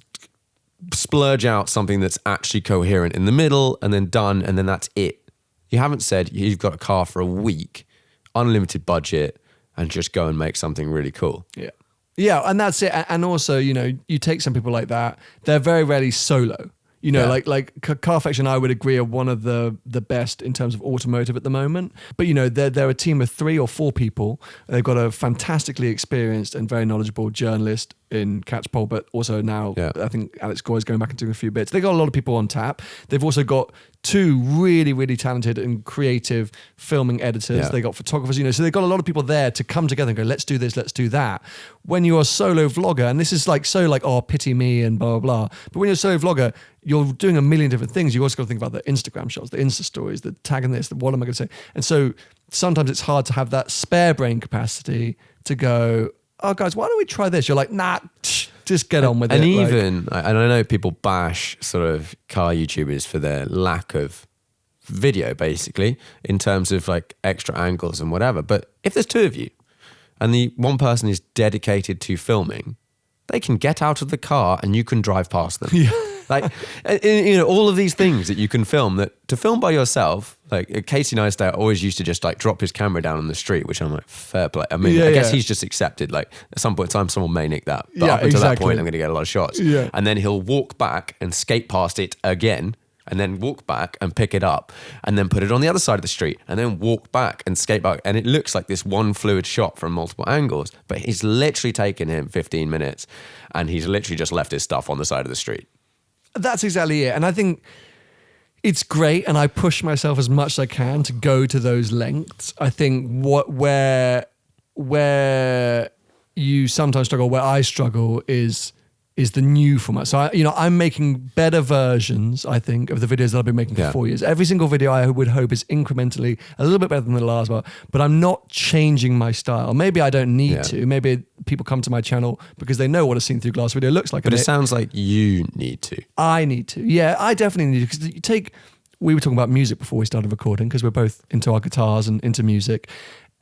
splurge out something that's actually coherent in the middle, and then done, and then that's it. You haven't said you've got a car for a week, unlimited budget, and just go and make something really cool. Yeah. Yeah, and that's it. And also, you know, you take some people like that, they're very rarely solo. You know, like Carfection, I would agree, are one of the best in terms of automotive at the moment. But, you know, they're a team of 3 or 4 people. They've got a fantastically experienced and very knowledgeable journalist in Catchpole, but also now I think Alex Gore is going back and doing a few bits. They've got a lot of people on tap. They've also got 2 really, really talented and creative filming editors. They got photographers, you know, so they've got a lot of people there to come together and go, let's do this, let's do that. When you're a solo vlogger, and this is like so like, oh, pity me and blah, blah, blah. But when you're a solo vlogger, you're doing a million different things. You also got to think about the Instagram shots, the Insta stories, the tagging this, what am I going to say? And so sometimes it's hard to have that spare brain capacity to go, oh guys, why don't we try this? You're like, nah, just get on with it. And even, and I know people bash sort of car YouTubers for their lack of video, basically, in terms of like extra angles and whatever. But if there's 2 of you and the one person is dedicated to filming, they can get out of the car and you can drive past them. Like, you know, all of these things that you can film, that to film by yourself, like Casey Neistat always used to just like drop his camera down on the street, which I'm like, fair play. I mean, I guess he's just accepted, like at some point in time, someone may nick that. But up until that point, I'm going to get a lot of shots. And then he'll walk back and skate past it again and then walk back and pick it up and then put it on the other side of the street and then walk back and skate back. And it looks like this one fluid shot from multiple angles, but it's literally taken him 15 minutes and he's literally just left his stuff on the side of the street. That's exactly it. And I think it's great, and I push myself as much as I can to go to those lengths. I think where you sometimes struggle, where I struggle is the new format. So I'm making better versions, I think, of the videos that I've been making for 4 years. Every single video I would hope is incrementally a little bit better than the last one, but I'm not changing my style. Maybe I don't need to. Maybe people come to my channel because they know what a seen through glass video looks like. But it sounds like you need to. I need to. Yeah, I definitely need to. Because we were talking about music before we started recording, because we're both into our guitars and into music.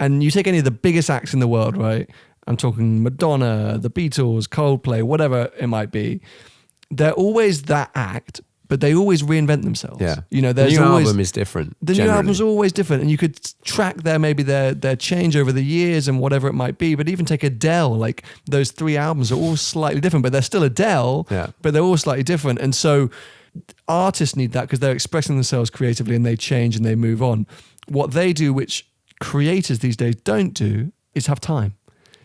And you take any of the biggest acts in the world, right? I'm talking Madonna, the Beatles, Coldplay, whatever it might be. They're always that act, but they always reinvent themselves. Yeah. There's the new always, album is different. The generally. new album's always different, and you could track their change over the years and whatever it might be. But even take Adele, like those 3 albums are all slightly different, but they're still Adele, but they're all slightly different. And so artists need that because they're expressing themselves creatively and they change and they move on. What they do, which creators these days don't do, is have time.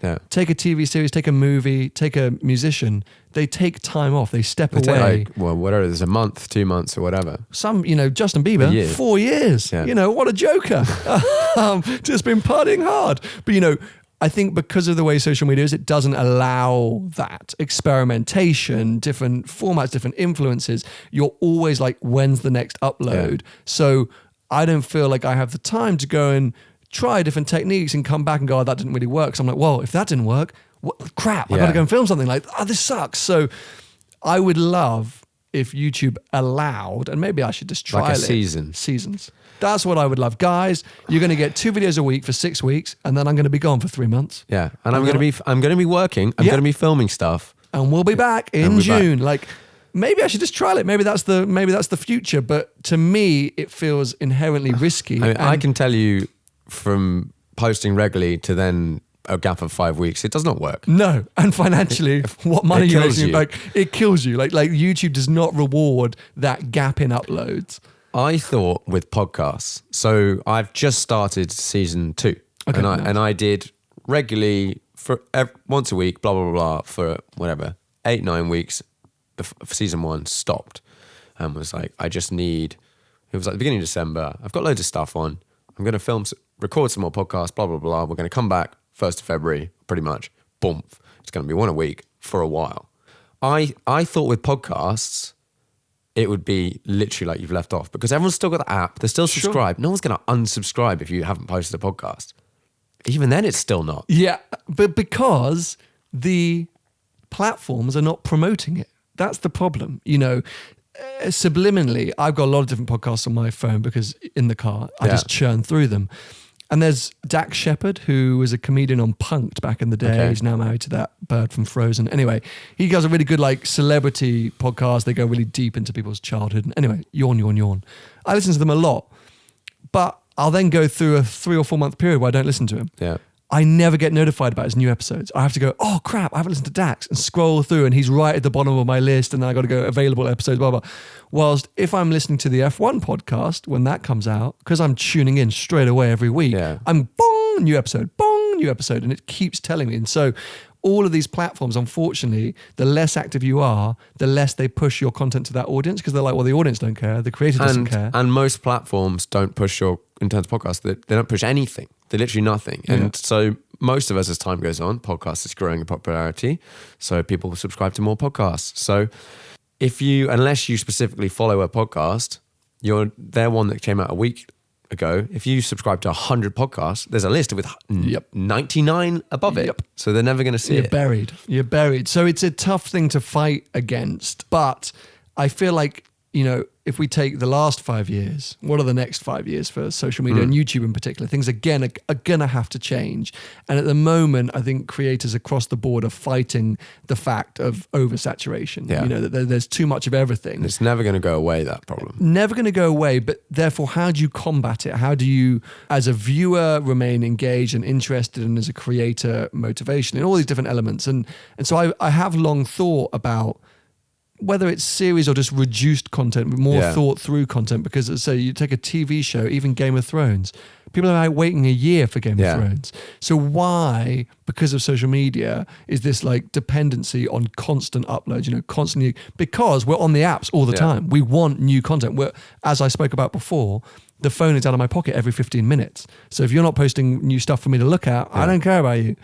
Yeah. Take a TV series, take a movie, take a musician. They take time off. They step away. Take whatever. There's a month, 2 months, or whatever. Some, Justin Bieber, 4 years. Yeah. What a joker. Just been partying hard. But I think because of the way social media is, it doesn't allow that experimentation, different formats, different influences. You're always like, when's the next upload? Yeah. So I don't feel like I have the time to go and try different techniques and come back and go, oh, that didn't really work. So I'm like, well, if that didn't work, crap, I got to go and film something like, this sucks. So I would love if YouTube allowed, and maybe I should just try like seasons. That's what I would love. Guys, you're going to get 2 videos a week for 6 weeks, and then I'm going to be gone for 3 months. Yeah. And I'm going to be working. I'm going to be filming stuff. And we'll be back in June. Like, maybe I should just trial it. Maybe that's the future. But to me, it feels inherently risky. I can tell you, from posting regularly to then a gap of 5 weeks, it does not work. No, and financially, what money you're making, like it kills you. Like YouTube does not reward that gap in uploads. I thought with podcasts, so I've just started season 2, and I did regularly for once a week, blah blah blah, for whatever 8-9 weeks. Season 1 stopped, and was like, I just need. It was like the beginning of December. I've got loads of stuff on. I'm going to record some more podcasts, blah, blah, blah. We're going to come back 1st of February, pretty much. Boom. It's going to be one a week for a while. I thought with podcasts, it would be literally like you've left off because everyone's still got the app. They're still subscribed. No one's going to unsubscribe if you haven't posted a podcast. Even then, it's still not. Yeah, but because the platforms are not promoting it. That's the problem. Subliminally, I've got a lot of different podcasts on my phone because in the car, I just churn through them. And there's Dax Shepard, who was a comedian on Punk'd back in the day. Okay. He's now married to that bird from Frozen. Anyway, he does a really good celebrity podcast. They go really deep into people's childhood. And anyway, yawn. I listen to them a lot, but I'll then go through a 3 or 4 month period where I don't listen to him. Yeah. I never get notified about his new episodes. I have to go, oh crap, I haven't listened to Dax, and scroll through, and he's right at the bottom of my list, and then I got to go available episodes, blah, blah. Whilst if I'm listening to the F1 podcast, when that comes out, because I'm tuning in straight away every week, I'm bong, new episode, and it keeps telling me. And so all of these platforms, unfortunately, the less active you are, the less they push your content to that audience, because they're like, well, the audience don't care, the creator doesn't care. And most platforms don't push in terms of podcasts, they don't push anything. They're literally nothing. Yeah. And so most of us, as time goes on, podcasts is growing in popularity. So people subscribe to more podcasts. So unless you specifically follow a podcast, they're one that came out a week ago. If you subscribe to 100 podcasts, there's a list with 99 above it. So they're never going to see it. You're buried. So it's a tough thing to fight against. But I feel like, if we take the last 5 years, what are the next 5 years for social media and YouTube in particular? Things again are going to have to change. And at the moment, I think creators across the board are fighting the fact of oversaturation. Yeah. That there's too much of everything. And it's never going to go away, that problem. Never going to go away. But therefore, how do you combat it? How do you, as a viewer, remain engaged and interested, and as a creator, motivation, and all these different elements? And so I have long thought about whether it's series or just reduced content, more thought through content, because so you take a TV show, even Game of Thrones, people are like waiting a year for Game of Thrones. So why, because of social media, is this like dependency on constant uploads, constantly, because we're on the apps all the time. We want new content. As I spoke about before, the phone is out of my pocket every 15 minutes. So if you're not posting new stuff for me to look at, I don't care about you.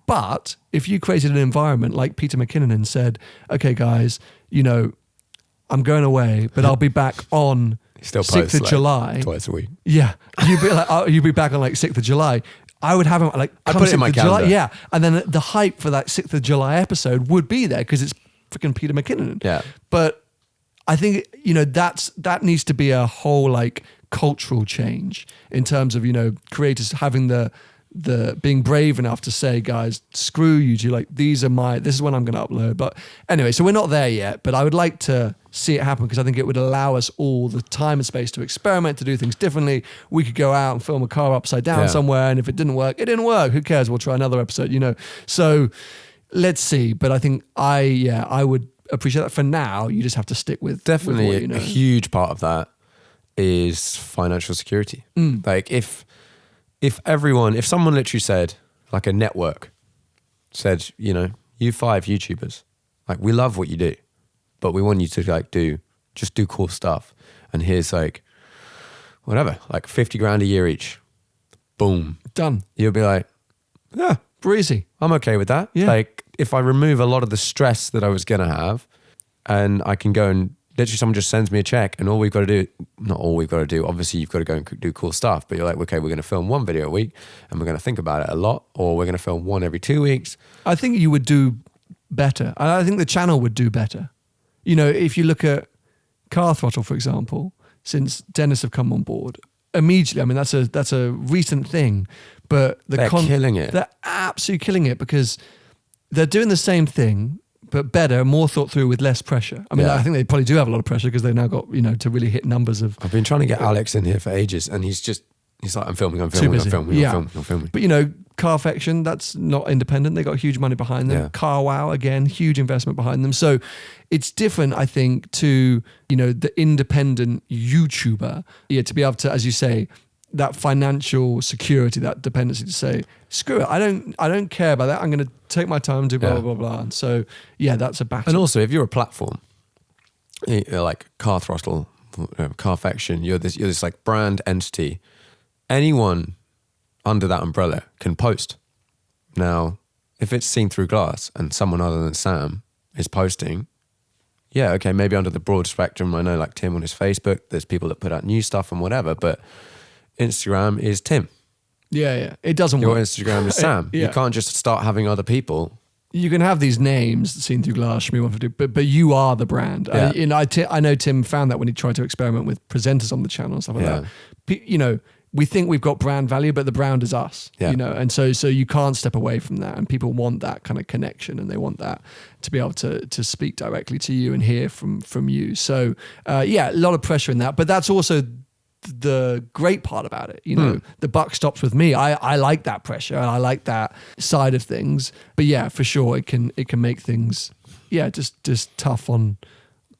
But if you created an environment like Peter McKinnon and said, okay, guys, I'm going away, but I'll be back on 6th of July. Twice a week. Yeah. You'd be back on like 6th of July. I would have him like, I put it in my calendar. July, yeah. And then the hype for that 6th of July episode would be there because it's freaking Peter McKinnon. Yeah. But I think, that needs to be a whole like cultural change in terms of, creators having the being brave enough to say, guys, screw you two, like this is when I'm going to upload. But anyway, so we're not there yet, but I would like to see it happen because I think it would allow us all the time and space to experiment, to do things differently. We could go out and film a car upside down somewhere, and if it didn't work, it didn't work. Who cares? We'll try another episode, So let's see. But I think I would appreciate that. For now, you just have to stick with definitely with a huge part of that is financial security. Like if someone literally said, like a network said, you 5 YouTubers, like we love what you do, but we want you to like do cool stuff. And here's like, whatever, like 50 grand a year each. Boom. Done. You'll be like, yeah, breezy. I'm okay with that. Yeah. Like if I remove a lot of the stress that I was going to have and I can go and literally someone just sends me a check and not all we've got to do, obviously you've got to go and do cool stuff, but you're like, okay, we're going to film 1 video a week and we're going to think about it a lot, or we're going to film 1 every 2 weeks. I think you would do better. And I think the channel would do better. If you look at Car Throttle, for example, since Dennis have come on board, immediately, I mean, that's a recent thing, but they're killing it. They're absolutely killing it because they're doing the same thing, but better, more thought through with less pressure. I mean, I think they probably do have a lot of pressure because they've now got, to really hit numbers of... I've been trying to get Alex in here for ages and he's like, I'm filming. But Carfection, that's not independent. They got huge money behind them. Yeah. Car Wow, again, huge investment behind them. So it's different, I think, to, the independent YouTuber, to be able to, as you say, that financial security, that dependency to say, screw it, I don't care about that. I'm going to take my time and do blah, blah, blah. And so, that's a battle. And also, if you're a platform, like Car Throttle, Carfection, you're this like brand entity, anyone under that umbrella can post. Now, if it's seen through glass and someone other than Sam is posting, okay, maybe under the broad spectrum, I know like Tim on his Facebook, there's people that put out new stuff and whatever, but Instagram is Tim. Yeah. It doesn't Your work. Instagram is Sam. You can't just start having other people. You can have these names seen through glass, but you are the brand. Yeah. I know Tim found that when he tried to experiment with presenters on the channel and stuff like that. We think we've got brand value, but the brand is us. Yeah. And so you can't step away from that. And people want that kind of connection, and they want that to be able to speak directly to you and hear from you. So a lot of pressure in that, but that's also the great part about it. The buck stops with me. I like that pressure and I like that side of things, but for sure it can make things just tough on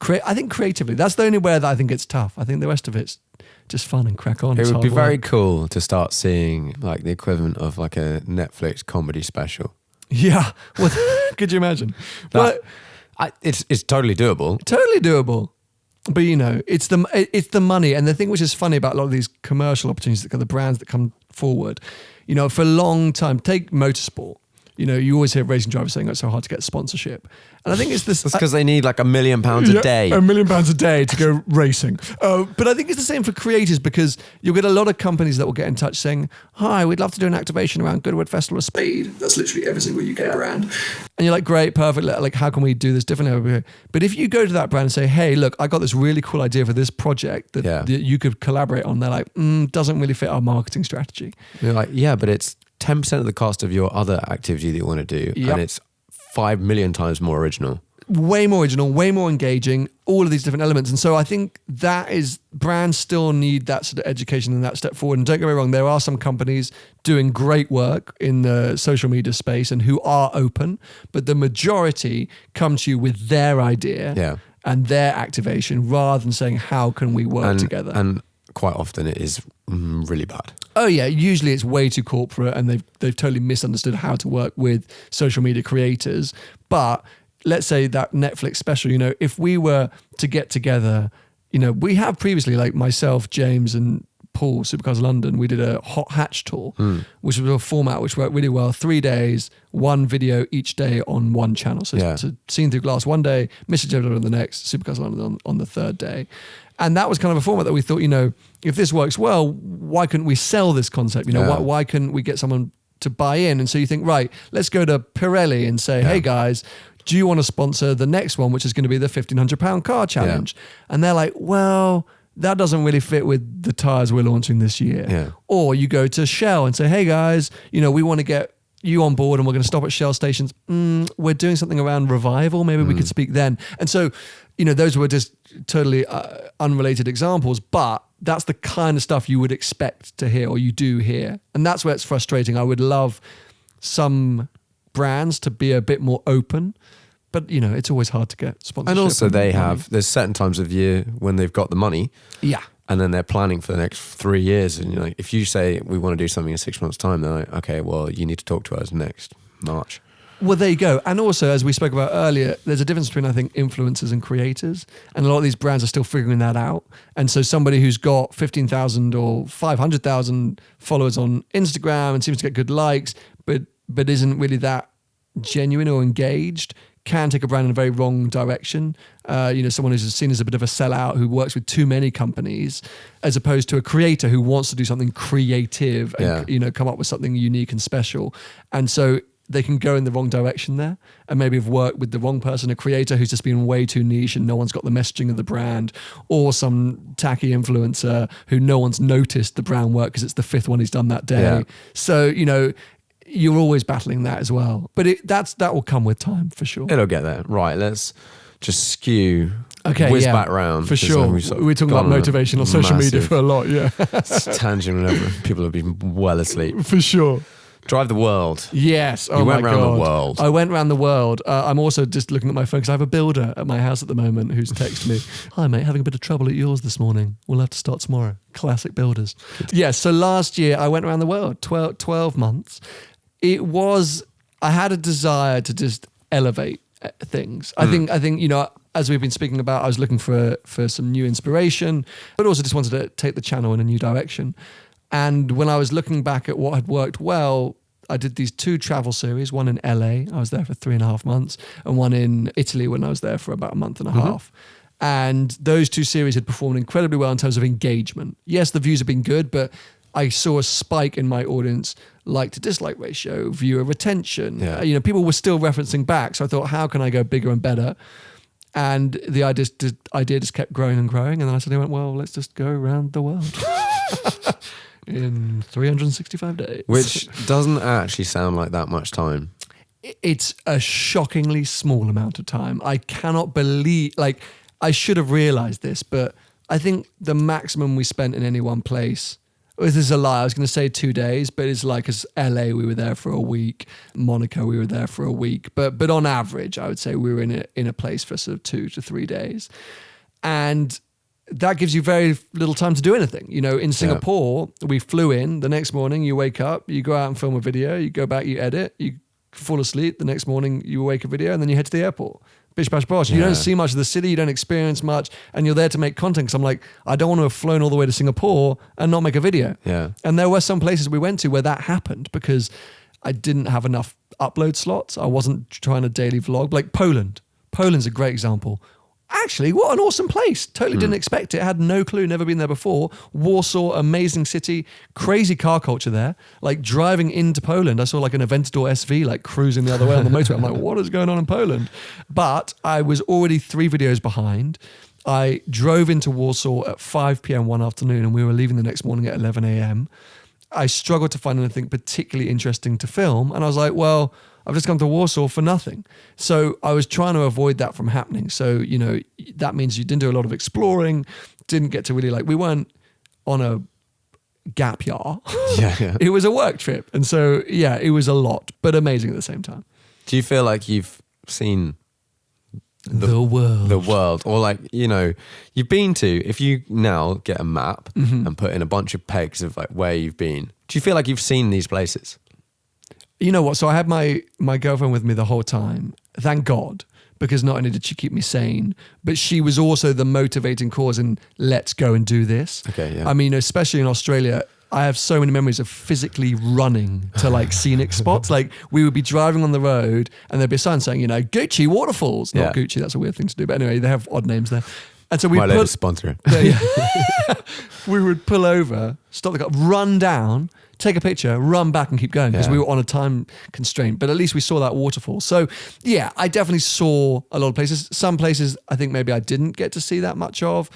I think creatively. That's the only way that I think it's tough. I think the rest of it's just fun and crack on. It would be very cool to start seeing like the equivalent of like a Netflix comedy special. Yeah. Well, could you imagine? It's totally doable. Totally doable. But it's the money, and the thing which is funny about a lot of these commercial opportunities, the brands that come forward, for a long time. Take motorsport. You always hear racing drivers saying it's so hard to get sponsorship. And I think it's this... That's because they need like $1 million a day. $1 million a day to go racing. But I think it's the same for creators, because you'll get a lot of companies that will get in touch saying, hi, we'd love to do an activation around Goodwood Festival of Speed. That's literally every single UK brand. And you're like, great, perfect. Like, how can we do this differently over here? But if you go to that brand and say, hey, look, I got this really cool idea for this project that you could collaborate on. They're like, doesn't really fit our marketing strategy. You're like, but it's 10% of the cost of your other activity that you want to do. Yep. And it's 5 million times more original. Way more original, way more engaging, all of these different elements. And so I think brands still need that sort of education and that step forward. And don't get me wrong, there are some companies doing great work in the social media space and who are open, but the majority come to you with their idea. Yeah. and their activation rather than saying, how can we work together? And quite often it is really bad. Oh yeah, usually it's way too corporate and they've totally misunderstood how to work with social media creators. But let's say that Netflix special, if we were to get together, we have previously, like myself, James and Paul, Supercars London, we did a hot hatch tour, which was a format which worked really well. 3 days, one video each day on one channel. So Seen Through Glass one day, Mr. Joe on the next, Supercars London on the third day. And that was kind of a format that we thought, if this works well, why couldn't we sell this concept? Why couldn't we get someone to buy in? And so you think, right, let's go to Pirelli and say, hey guys, do you want to sponsor the next one, which is going to be the £1,500 car challenge? And they're like, well, that doesn't really fit with the tires we're launching this year. Yeah. Or you go to Shell and say, hey guys, we want to get you on board and we're going to stop at Shell stations. We're doing something around revival. Maybe we could speak then. And so, those were just totally unrelated examples, but that's the kind of stuff you would expect to hear or you do hear. And that's where it's frustrating. I would love some brands to be a bit more open, but it's always hard to get sponsorship. And also there's certain times of year when they've got the money. Yeah. And then they're planning for the next 3 years. And if you say we want to do something in 6 months' time, they're like, okay, well, you need to talk to us next March. Well, there you go. And also, as we spoke about earlier, there's a difference between, I think, influencers and creators. And a lot of these brands are still figuring that out. And so somebody who's got 15,000 or 500,000 followers on Instagram and seems to get good likes, but isn't really that genuine or engaged, can take a brand in a very wrong direction. Someone who's seen as a bit of a sellout who works with too many companies, as opposed to a creator who wants to do something creative and come up with something unique and special. And so they can go in the wrong direction there and maybe have worked with the wrong person, a creator who's just been way too niche and no one's got the messaging of the brand, or some tacky influencer who no one's noticed the brand work because it's the 5th one he's done that day. Yeah. So, you're always battling that as well. But that will come with time for sure. It'll get there. Right, let's just skew whiz back round. For sure. We're talking about motivation on social media for a lot, yeah. Tangent whenever people have been well asleep. For sure. Drive the world. Yes. You went around the world. I went around the world. I'm also just looking at my phone because I have a builder at my house at the moment who's texted me, hi mate, having a bit of trouble at yours this morning. We'll have to start tomorrow. Classic builders. Yes. So last year I went around the world, 12 months. I had a desire to just elevate things. I think, as we've been speaking about, I was looking for some new inspiration, but also just wanted to take the channel in a new direction. And when I was looking back at what had worked well, I did these 2 travel series, one in LA, I was there for 3.5 months, and one in Italy when I was there for about a month and a half. And those 2 series had performed incredibly well in terms of engagement. Yes, the views have been good, but I saw a spike in my audience like to dislike ratio, viewer retention. Yeah. People were still referencing back. So I thought, how can I go bigger and better? And the idea just kept growing and growing. And then I suddenly went, well, let's just go around the world in 365 days. Which doesn't actually sound like that much time. It's a shockingly small amount of time. I cannot believe, I should have realized this, but I think the maximum we spent in any one place, this is a lie, I was going to say 2 days, but it's like as LA, we were there for a week. Monaco, we were there for a week. But on average, I would say we were in a place for sort of 2 to 3 days. And that gives you very little time to do anything. In Singapore, we flew in. The next morning, you wake up, you go out and film a video, you go back, you edit, you fall asleep. The next morning, you wake a video, and then you head to the airport. Bish, bash, bosh. You don't see much of the city, you don't experience much, and you're there to make content. Because I'm like, I don't want to have flown all the way to Singapore and not make a video. Yeah. And there were some places we went to where that happened because I didn't have enough upload slots. I wasn't trying a daily vlog. Like Poland. Poland's a great example. Actually, what an awesome place. Totally didn't expect it. Had no clue, never been there before. Warsaw, amazing city, crazy car culture there. Like driving into Poland, I saw like an Aventador SV like cruising the other way on the motorway. I'm like, what is going on in Poland? But I was already 3 videos behind. I drove into Warsaw at 5 p.m. one afternoon and we were leaving the next morning at 11 a.m. I struggled to find anything particularly interesting to film. And I was like, well, I've just come to Warsaw for nothing. So I was trying to avoid that from happening. So, that means you didn't do a lot of exploring, didn't get to really we weren't on a gap year. Yeah. It was a work trip. And so, it was a lot, but amazing at the same time. Do you feel like you've seen The world. The world. Or like, you've been to, if you now get a map and put in a bunch of pegs of like where you've been, do you feel like you've seen these places? You know what? So I had my girlfriend with me the whole time. Thank God. Because not only did she keep me sane, but she was also the motivating cause in let's go and do this. Okay, yeah. I mean, especially in Australia, I have so many memories of physically running to like scenic spots. Like we would be driving on the road and there'd be a sign saying, Gucci waterfalls. Not Gucci, that's a weird thing to do. But anyway, they have odd names there. And so we sponsor. we would pull over, stop the car, run down, take a picture, run back and keep going because we were on a time constraint. But at least we saw that waterfall. So yeah, I definitely saw a lot of places. Some places I think maybe I didn't get to see that much of.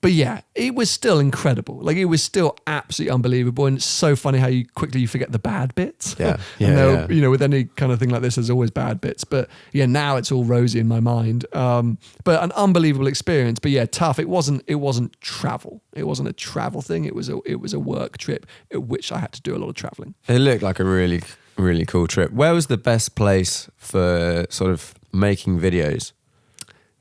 But yeah, it was still incredible. Like it was still absolutely unbelievable. And it's so funny how quickly you forget the bad bits. Yeah. With any kind of thing like this, there's always bad bits. But yeah, now it's all rosy in my mind. But an unbelievable experience. But yeah, tough. It wasn't travel. It wasn't a travel thing. It was a work trip at which I had to do a lot of traveling. It looked like a really, really cool trip. Where was the best place for sort of making videos?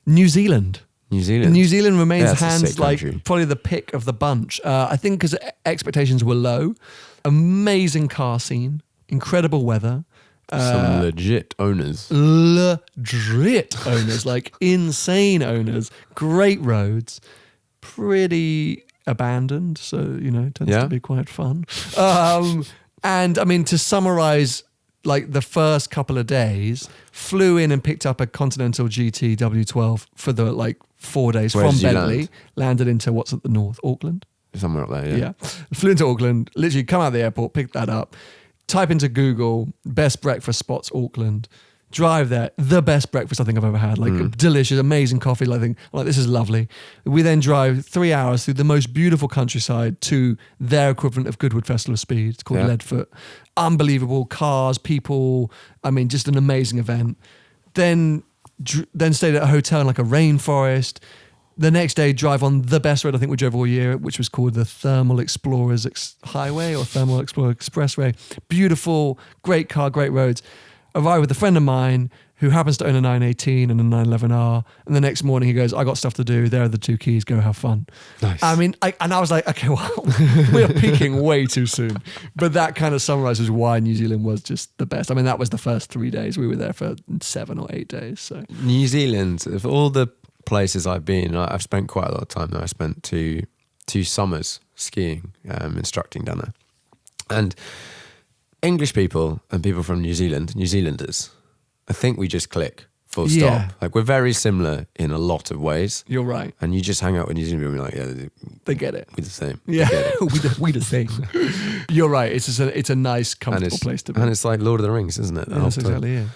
New Zealand. New Zealand. New Zealand remains hands like country. Probably the pick of the bunch. I think because expectations were low. Amazing car scene, incredible weather. Some legit owners. Legit owners, like insane owners. Great roads, pretty abandoned, so tends to be quite fun. And I mean, to summarize, like the first couple of days, flew in and picked up a Continental GT W12 for the 4 days. Where from did you Bentley. Landed into what's at the north, Auckland. Somewhere up there, yeah. Flew into Auckland, literally come out of the airport, picked that up, type into Google, best breakfast spots, Auckland, drive there, the best breakfast I think I've ever had, delicious, amazing coffee, this is lovely. We then drive 3 hours through the most beautiful countryside to their equivalent of Goodwood Festival of Speed. It's called Leadfoot. Unbelievable cars, people, I mean, just an amazing event. Then stayed at a hotel in a rainforest. The next day, drive on the best road I think we drove all year, which was called the Thermal Explorers Highway or Thermal Explorer Expressway. Beautiful, great car, great roads. Arrived with a friend of mine who happens to own a 918 and a 911R. And the next morning he goes, I got stuff to do. There are the two keys. Go have fun. Nice. I mean, I was like, okay, well, we are peaking way too soon. But that kind of summarizes why New Zealand was just the best. I mean, that was the first 3 days. We were there for 7 or 8 days. So New Zealand, of all the places I've been, I've spent quite a lot of time there. I spent two summers skiing, instructing down there. And English people and people from New Zealand, New Zealanders, I think we just click, full stop. We're very similar in a lot of ways. You're right. And you just hang out with New Zealand people and you're like, they get it. We're the same. Yeah, we the same. You're right. It's a nice, comfortable place to be. And it's like Lord of the Rings, isn't it? That's exactly it.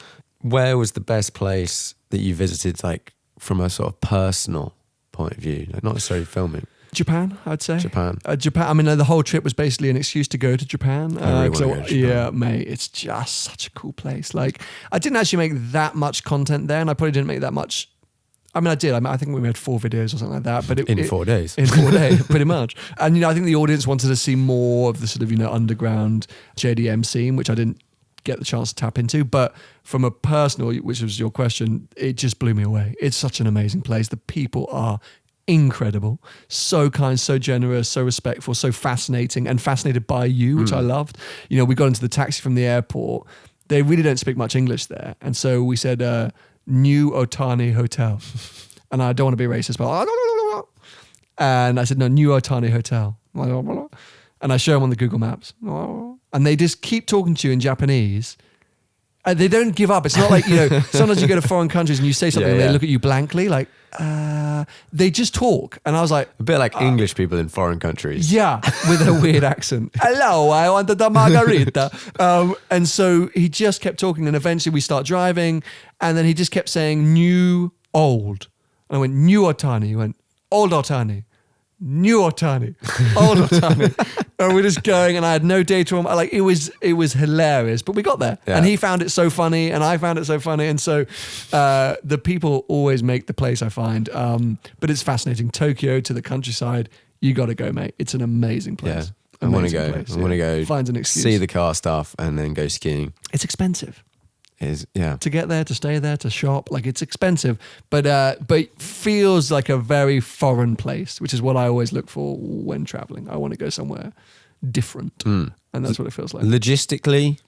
Where was the best place that you visited, from a sort of personal point of view, not necessarily filming? Japan, I'd say. Japan. I mean, the whole trip was basically an excuse to go to Japan. I really want to go to Japan. Yeah, mate, it's just such a cool place. I didn't actually make that much content there, and I probably didn't make that much. I mean, I did. I think we made 4 videos or something like that. But in 4 days. In 4 days, pretty much. And, I think the audience wanted to see more of the sort of, underground JDM scene, which I didn't get the chance to tap into. But from a personal, which was your question, it just blew me away. It's such an amazing place. The people are incredible, so kind, so generous, so respectful, so fascinating, and fascinated by you, which I loved. We got into the taxi from the airport. They really don't speak much English there, and so we said New Otani Hotel, and I don't want to be racist, but and I said no, New Otani Hotel, and I show them on the Google Maps, and they just keep talking to you in Japanese. They don't give up. It's not like, sometimes you go to foreign countries and you say something and they look at you blankly, they just talk. And I was like... A bit like English people in foreign countries. Yeah, with a weird accent. Hello, I wanted a margarita. And so he just kept talking, and eventually we start driving, and then he just kept saying new, old. And I went, New Otani. He went, Old Otani. New Otani, Old Otani. And we're just going, and I had no data on. It was hilarious, but we got there, and he found it so funny, and I found it so funny, and so the people always make the place, I find. But it's fascinating. Tokyo to the countryside, you got to go, mate. It's an amazing place. I want to go. I want to go. Find an excuse. See the car stuff, and then go skiing. It's expensive. to get there, to stay there, to shop. Like it's expensive, but feels like a very foreign place, which is what I always look for when traveling. I want to go somewhere different, and that's what it feels like. Logistically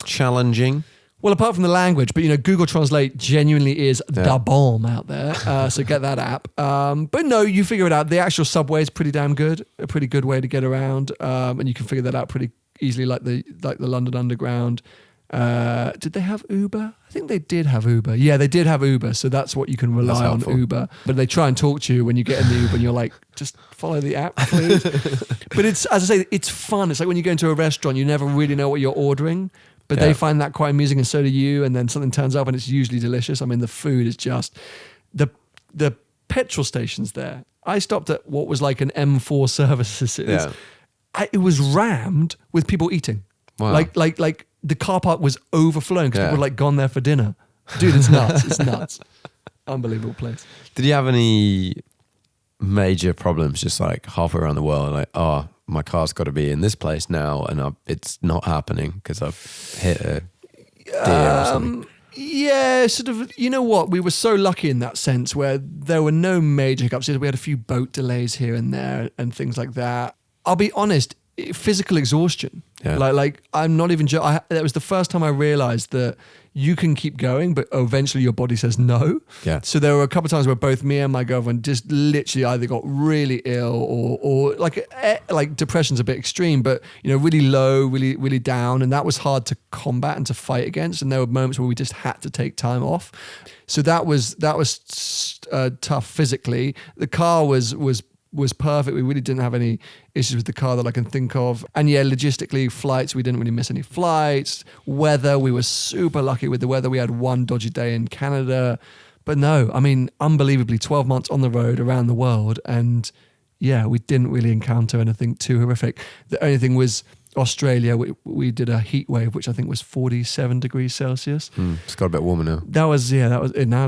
challenging. Well, apart from the language, but Google Translate genuinely is the bomb out there. So get that app. But no, you figure it out. The actual subway is pretty damn good, a pretty good way to get around, and you can figure that out pretty easily, like the London Underground. Did they have Uber? I think they did have Uber. Yeah, they did have Uber. So that's what you can rely on, Uber. But they try and talk to you when you get in the Uber and you're like, just follow the app, please. But it's, as I say, it's fun. It's like when you go into a restaurant, you never really know what you're ordering, but they find that quite amusing and so do you. And then something turns up and it's usually delicious. I mean, the food is just, the petrol stations there. I stopped at what was like an M4 services. It was rammed with people eating. Wow. Like the car park was overflowing because people were like gone there for dinner. Dude, it's nuts. It's nuts. Unbelievable place. Did you have any major problems just like halfway around the world? Like, my car's got to be in this place now and it's not happening because I've hit a deer or something. Yeah, sort of, you know what? We were so lucky in that sense where there were no major hiccups. We had a few boat delays here and there and things like that. I'll be honest, physical exhaustion. Yeah. Like I'm not even joking. That was the first time I realized that you can keep going, but eventually your body says no. Yeah. So there were a couple of times where both me and my girlfriend just literally either got really ill or like depression's a bit extreme, but really low, really, really down. And that was hard to combat and to fight against. And there were moments where we just had to take time off. So that was tough physically. The car was perfect. We really didn't have any issues with the car that I can think of. And logistically, flights, we didn't really miss any flights. Weather, we were super lucky with the weather. We had one dodgy day in Canada. But no, I mean, unbelievably, 12 months on the road around the world. And we didn't really encounter anything too horrific. The only thing was Australia, we did a heat wave, which I think was 47 degrees Celsius. It's got a bit warmer now. Now it's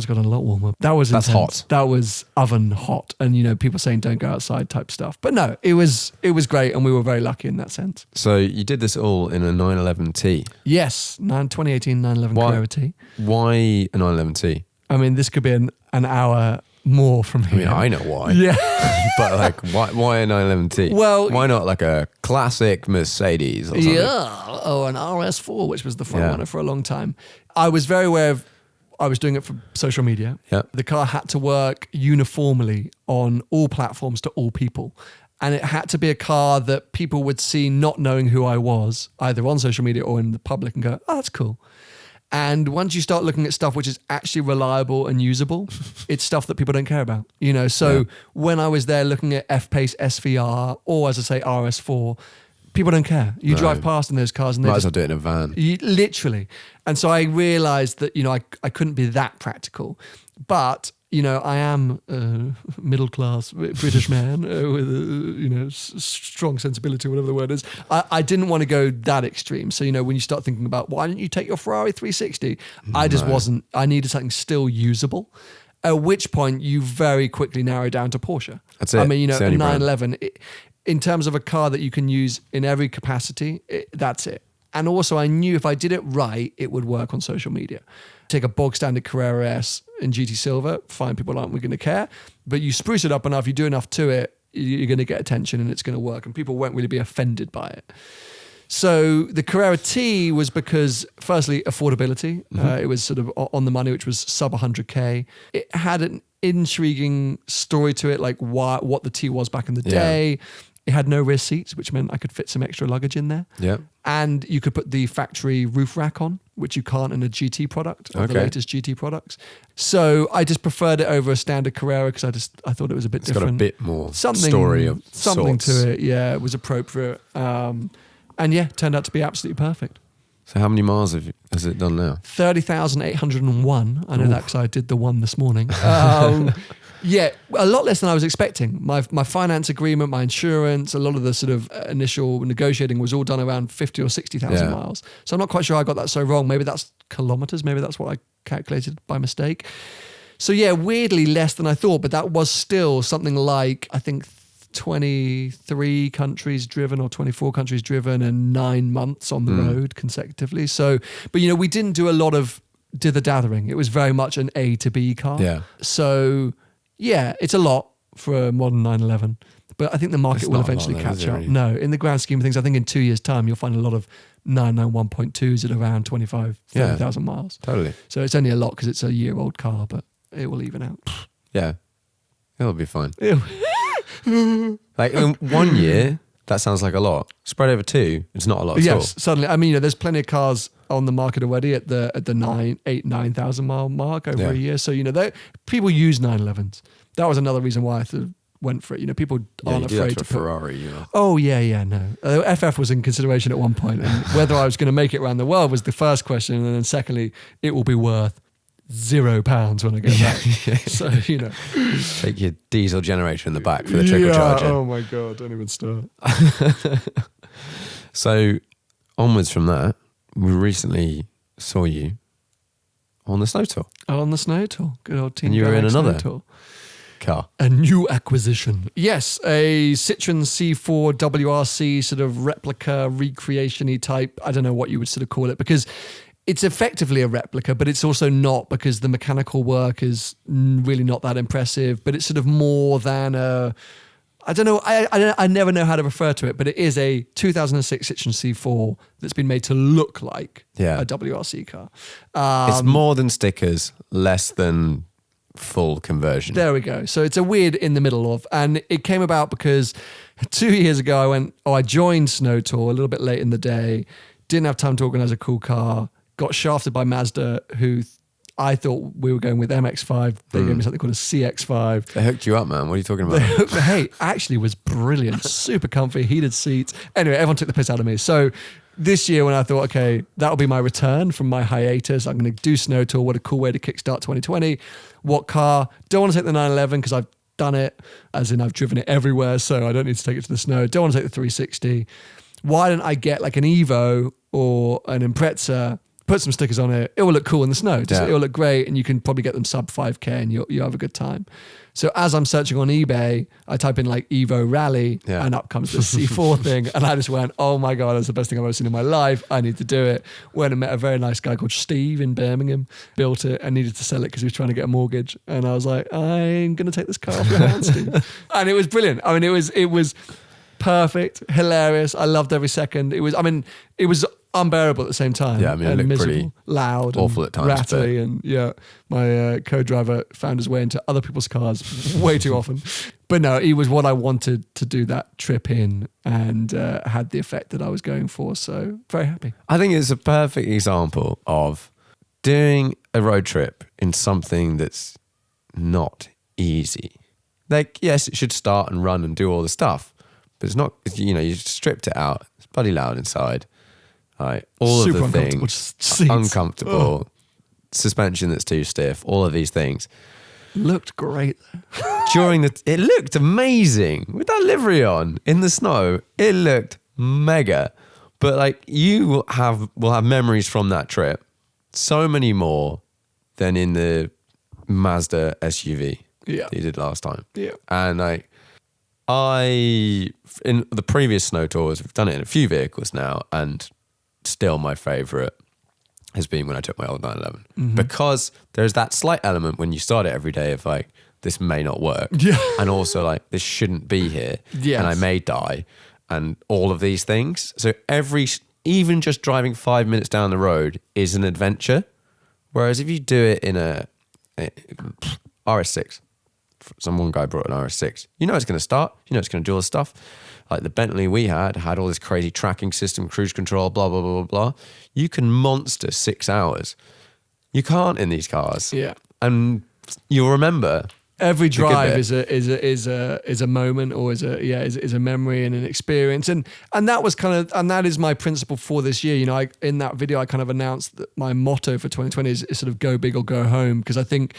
got a lot warmer. That's intense. Hot. That was oven hot. And, people saying don't go outside type stuff. But no, it was great. And we were very lucky in that sense. So you did this all in a 911T? Yes, 2018 911 Carrera T. Why a 911T? I mean, this could be an hour more from here. I mean, I know why. Yeah. But like, why a 911T? Well, why not like a classic Mercedes or something? Yeah, or an RS4, which was the front runner for a long time. I was very aware of, I was doing it for social media. Yeah. The car had to work uniformly on all platforms to all people. And it had to be a car that people would see not knowing who I was, either on social media or in the public, and go, oh, that's cool. And once you start looking at stuff which is actually reliable and usable, it's stuff that people don't care about. So when I was there looking at F-Pace SVR, or as I say, RS4, people don't care. You drive past in those cars and they might as well do it in a van. Literally. And so I realized that, I couldn't be that practical. But, I am a middle-class British man with a, strong sensibility, whatever the word is. I didn't want to go that extreme. So, when you start thinking about, why didn't you take your Ferrari 360? I just wasn't. I needed something still usable. At which point, you very quickly narrow down to Porsche. That's it. I mean, a 911, in terms of a car that you can use in every capacity, that's it. And also, I knew if I did it right, it would work on social media. Take a bog standard Carrera S in GT Silver, fine, people aren't going to care. But you spruce it up enough, you do enough to it, you're going to get attention and it's going to work. And people won't really be offended by it. So the Carrera T was because, firstly, affordability. It was sort of on the money, which was sub 100K. It had an intriguing story to it, like what the T was back in the day. It had no rear seats, which meant I could fit some extra luggage in there. Yeah. And you could put the factory roof rack on, which you can't in a GT product, or the latest GT products. So I just preferred it over a standard Carrera because I thought it was a bit different. It's got a bit more story of something sorts. to it. Yeah, it was appropriate. And turned out to be absolutely perfect. So how many miles has it done now? 30,801. I know that because I did the one this morning. Yeah, a lot less than I was expecting. My finance agreement, my insurance, a lot of the sort of initial negotiating was all done around 50 or 60,000 miles. So I'm not quite sure I got that so wrong. Maybe that's kilometers. Maybe that's what I calculated by mistake. So yeah, weirdly less than I thought, but that was still something like, I think, 23 countries driven or 24 countries driven and 9 months on the road consecutively. So, but we didn't do a lot of did the dathering. It was very much an A to B car. Yeah. So, yeah, it's a lot for a modern 911. But I think the market will eventually catch up. No, in the grand scheme of things, I think in 2 years' time, you'll find a lot of 991.2s at around 30,000 miles. Totally. So it's only a lot because it's a year-old car, but it will even out. Yeah. It'll be fine. Ew. Like in 1 year, that sounds like a lot. Spread over 2, it's not a lot at all. Yes, suddenly. I mean, there's plenty of cars on the market already at the 9,000 mile mark over a year. So, people use 911s. That was another reason why I went for it. People aren't afraid to Ferrari. Oh, yeah, no. FF was in consideration at one point, and whether I was going to make it around the world was the first question, and then secondly, it will be worth £0 when I get back. So, Take your diesel generator in the back for the trickle charger. Oh my God, don't even start. So, onwards from that, we recently saw you on the snow tour. On the snow tour. Good old team. And you were in another tour. Car. A new acquisition. Yes, a Citroen C4 WRC sort of replica, recreation-y type. I don't know what you would sort of call it, because it's effectively a replica, but it's also not, because the mechanical work is really not that impressive, but it's sort of more than a... I don't know, I never know how to refer to it, but it is a 2006 Citroen C4 that's been made to look like a WRC car. It's more than stickers, less than full conversion. There we go. So it's a weird in the middle of, and it came about because 2 years ago I joined Snow Tour a little bit late in the day, didn't have time to organize a cool car, got shafted by Mazda, who I thought we were going with MX-5. They gave me something called a CX-5. They hooked you up, man. What are you talking about? Hey, actually was brilliant. Super comfy, heated seats. Anyway, everyone took the piss out of me. So this year when I thought, okay, that'll be my return from my hiatus. I'm going to do Snow Tour. What a cool way to kickstart 2020. What car? Don't want to take the 911 because I've done it, as in I've driven it everywhere, so I don't need to take it to the snow. Don't want to take the 360. Why don't I get like an Evo or an Impreza, put some stickers on it, it will look cool in the snow. It will look great, and you can probably get them sub 5k and you'll have a good time. So as I'm searching on eBay, I type in like Evo Rally and up comes the C4 thing. And I just went, oh my God, that's the best thing I've ever seen in my life. I need to do it. Went and met a very nice guy called Steve in Birmingham, built it and needed to sell it because he was trying to get a mortgage. And I was like, I'm going to take this car off your hands, Steve. And it was brilliant. I mean, it was perfect, hilarious. I loved every second. It was unbearable at the same time. Yeah, I mean, it looked miserable, pretty loud, awful at times, rattly, and my co-driver found his way into other people's cars way too often. But no, it was what I wanted to do that trip in, and had the effect that I was going for. So very happy. I think it's a perfect example of doing a road trip in something that's not easy. Like, yes, it should start and run and do all the stuff, but it's not. You stripped it out. It's bloody loud inside. Like, all Super of the uncomfortable things, uncomfortable, suspension that's too stiff, all of these things. Looked great. It looked amazing with that livery on in the snow. It looked mega. But like, you will have memories from that trip, so many more than in the Mazda SUV that you did last time. Yeah. And like, in the previous snow tours, we've done it in a few vehicles now, and still my favorite has been when I took my old 911, because there's that slight element when you start it every day of like, this may not work, and also like, this shouldn't be here, and I may die, and all of these things. So even just driving 5 minutes down the road is an adventure, whereas if you do it in a RS6, one guy brought an RS6, it's going to start, it's going to do all the stuff. Like the Bentley we had all this crazy tracking system, cruise control, blah, blah, blah, blah, blah. You can monster 6 hours. You can't in these cars. Yeah. And you'll remember every drive is a moment, or is a memory and an experience. And that was that is my principle for this year. In that video, I kind of announced that my motto for 2020 is sort of go big or go home. Because I think,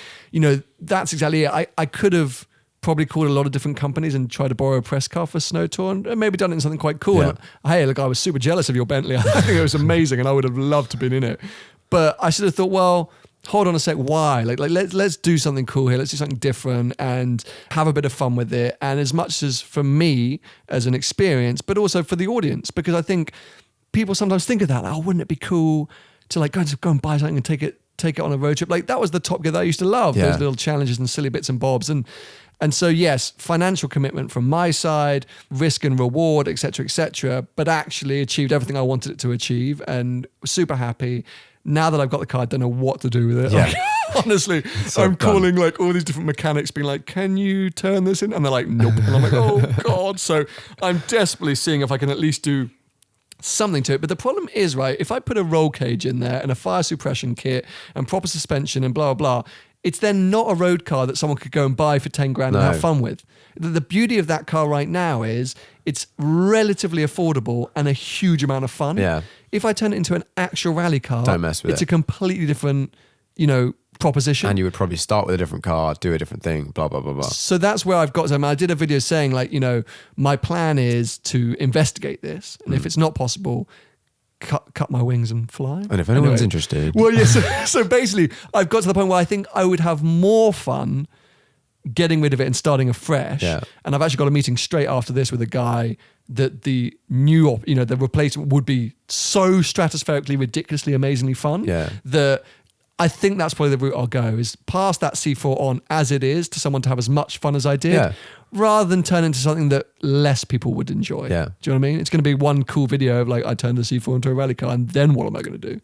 that's exactly it. I could have probably called a lot of different companies and tried to borrow a press car for Snow Tour and maybe done it in something quite cool. Yeah. And, hey, look, I was super jealous of your Bentley. I think it was amazing and I would have loved to have been in it. But I should have thought, well, hold on a sec, why? Like let's do something cool here. Let's do something different and have a bit of fun with it. And as much as for me as an experience, but also for the audience, because I think people sometimes think of that. Like, oh, wouldn't it be cool to go and buy something and take it take it on a road trip. Like that was the Top Gear that I used to love, Yeah. those little challenges and silly bits and bobs. And so, yes, financial commitment from my side, risk and reward, et cetera, but actually achieved everything I wanted it to achieve and super happy. Now that I've got the car, I don't know what to do with it. Yeah. Like, honestly, So I'm done. calling like all these different mechanics being like, can you turn this in? And they're like, nope. And I'm like, oh God. So I'm desperately seeing if I can at least do something to it. But the problem is, right, if I put a roll cage in there and a fire suppression kit and proper suspension and blah, blah, blah, it's then not a road car that someone could go and buy for 10 grand and No. have fun with. The beauty of that car right now is it's relatively affordable and a huge amount of fun. Yeah. If I turn it into an actual rally car, Don't mess with it's it. a completely different, proposition. And you would probably start with a different car, do a different thing, blah, blah, blah, blah. So that's where I've got to. I did a video saying like, my plan is to investigate this. And if it's not possible, cut my wings and fly. And if anyone's Anyway. interested, Well, yes. So basically, I've got to the point where I think I would have more fun getting rid of it and starting afresh. Yeah. And I've actually got a meeting straight after this with a guy that the new, the replacement would be so stratospherically, ridiculously, amazingly fun. Yeah. That I think that's probably the route I'll go, is pass that C4 on as it is to someone to have as much fun as I did, Yeah. rather than turn into something that less people would enjoy. Yeah. Do you know what I mean? It's going to be one cool video of like, I turned the C4 into a rally car and then what am I going to do?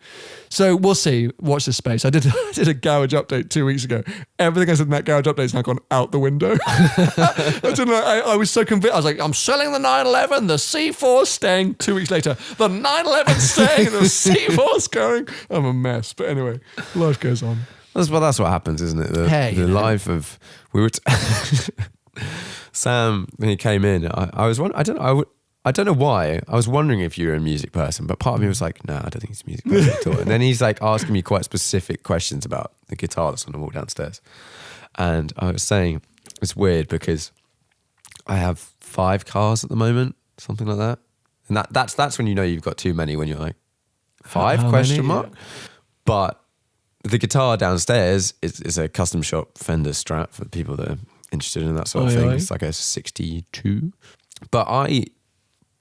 So we'll see. Watch this space. I did a garage update 2 weeks ago. Everything I said in that garage update has now gone out the window. I was so convinced. I was like, I'm selling the 911, the C4's staying. 2 weeks later, the 911's staying and the C4's going. I'm a mess. But anyway, life goes on. that's what happens, isn't it? The life of Sam, when he came in, I was wondering, I don't know why. I was wondering if you were a music person, but part of me was like, no, I don't think he's a music person at all. And then he's like asking me quite specific questions about the guitar that's on the wall downstairs. And I was saying, it's weird because I have 5 cars at the moment, something like that. And that's when you know you've got too many, when you're like, 5 How question many? mark? But the guitar downstairs is a custom shop Fender Strat for people that are interested in that sort of thing. Aye. It's like a 62. But I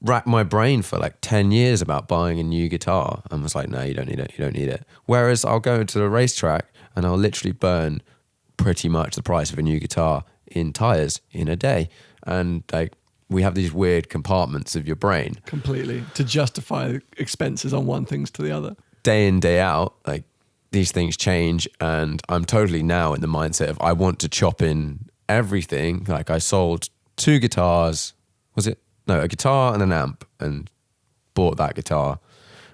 racked my brain for like 10 years about buying a new guitar and was like, no, you don't need it. You don't need it. Whereas I'll go to the racetrack and I'll literally burn pretty much the price of a new guitar in tires in a day. And like, we have these weird compartments of your brain. Completely. To justify expenses on one things to the other. Day in, day out, like these things change, and I'm totally now in the mindset of I want to chop in everything. Like I sold 2 guitars, a guitar and an amp, and bought that guitar,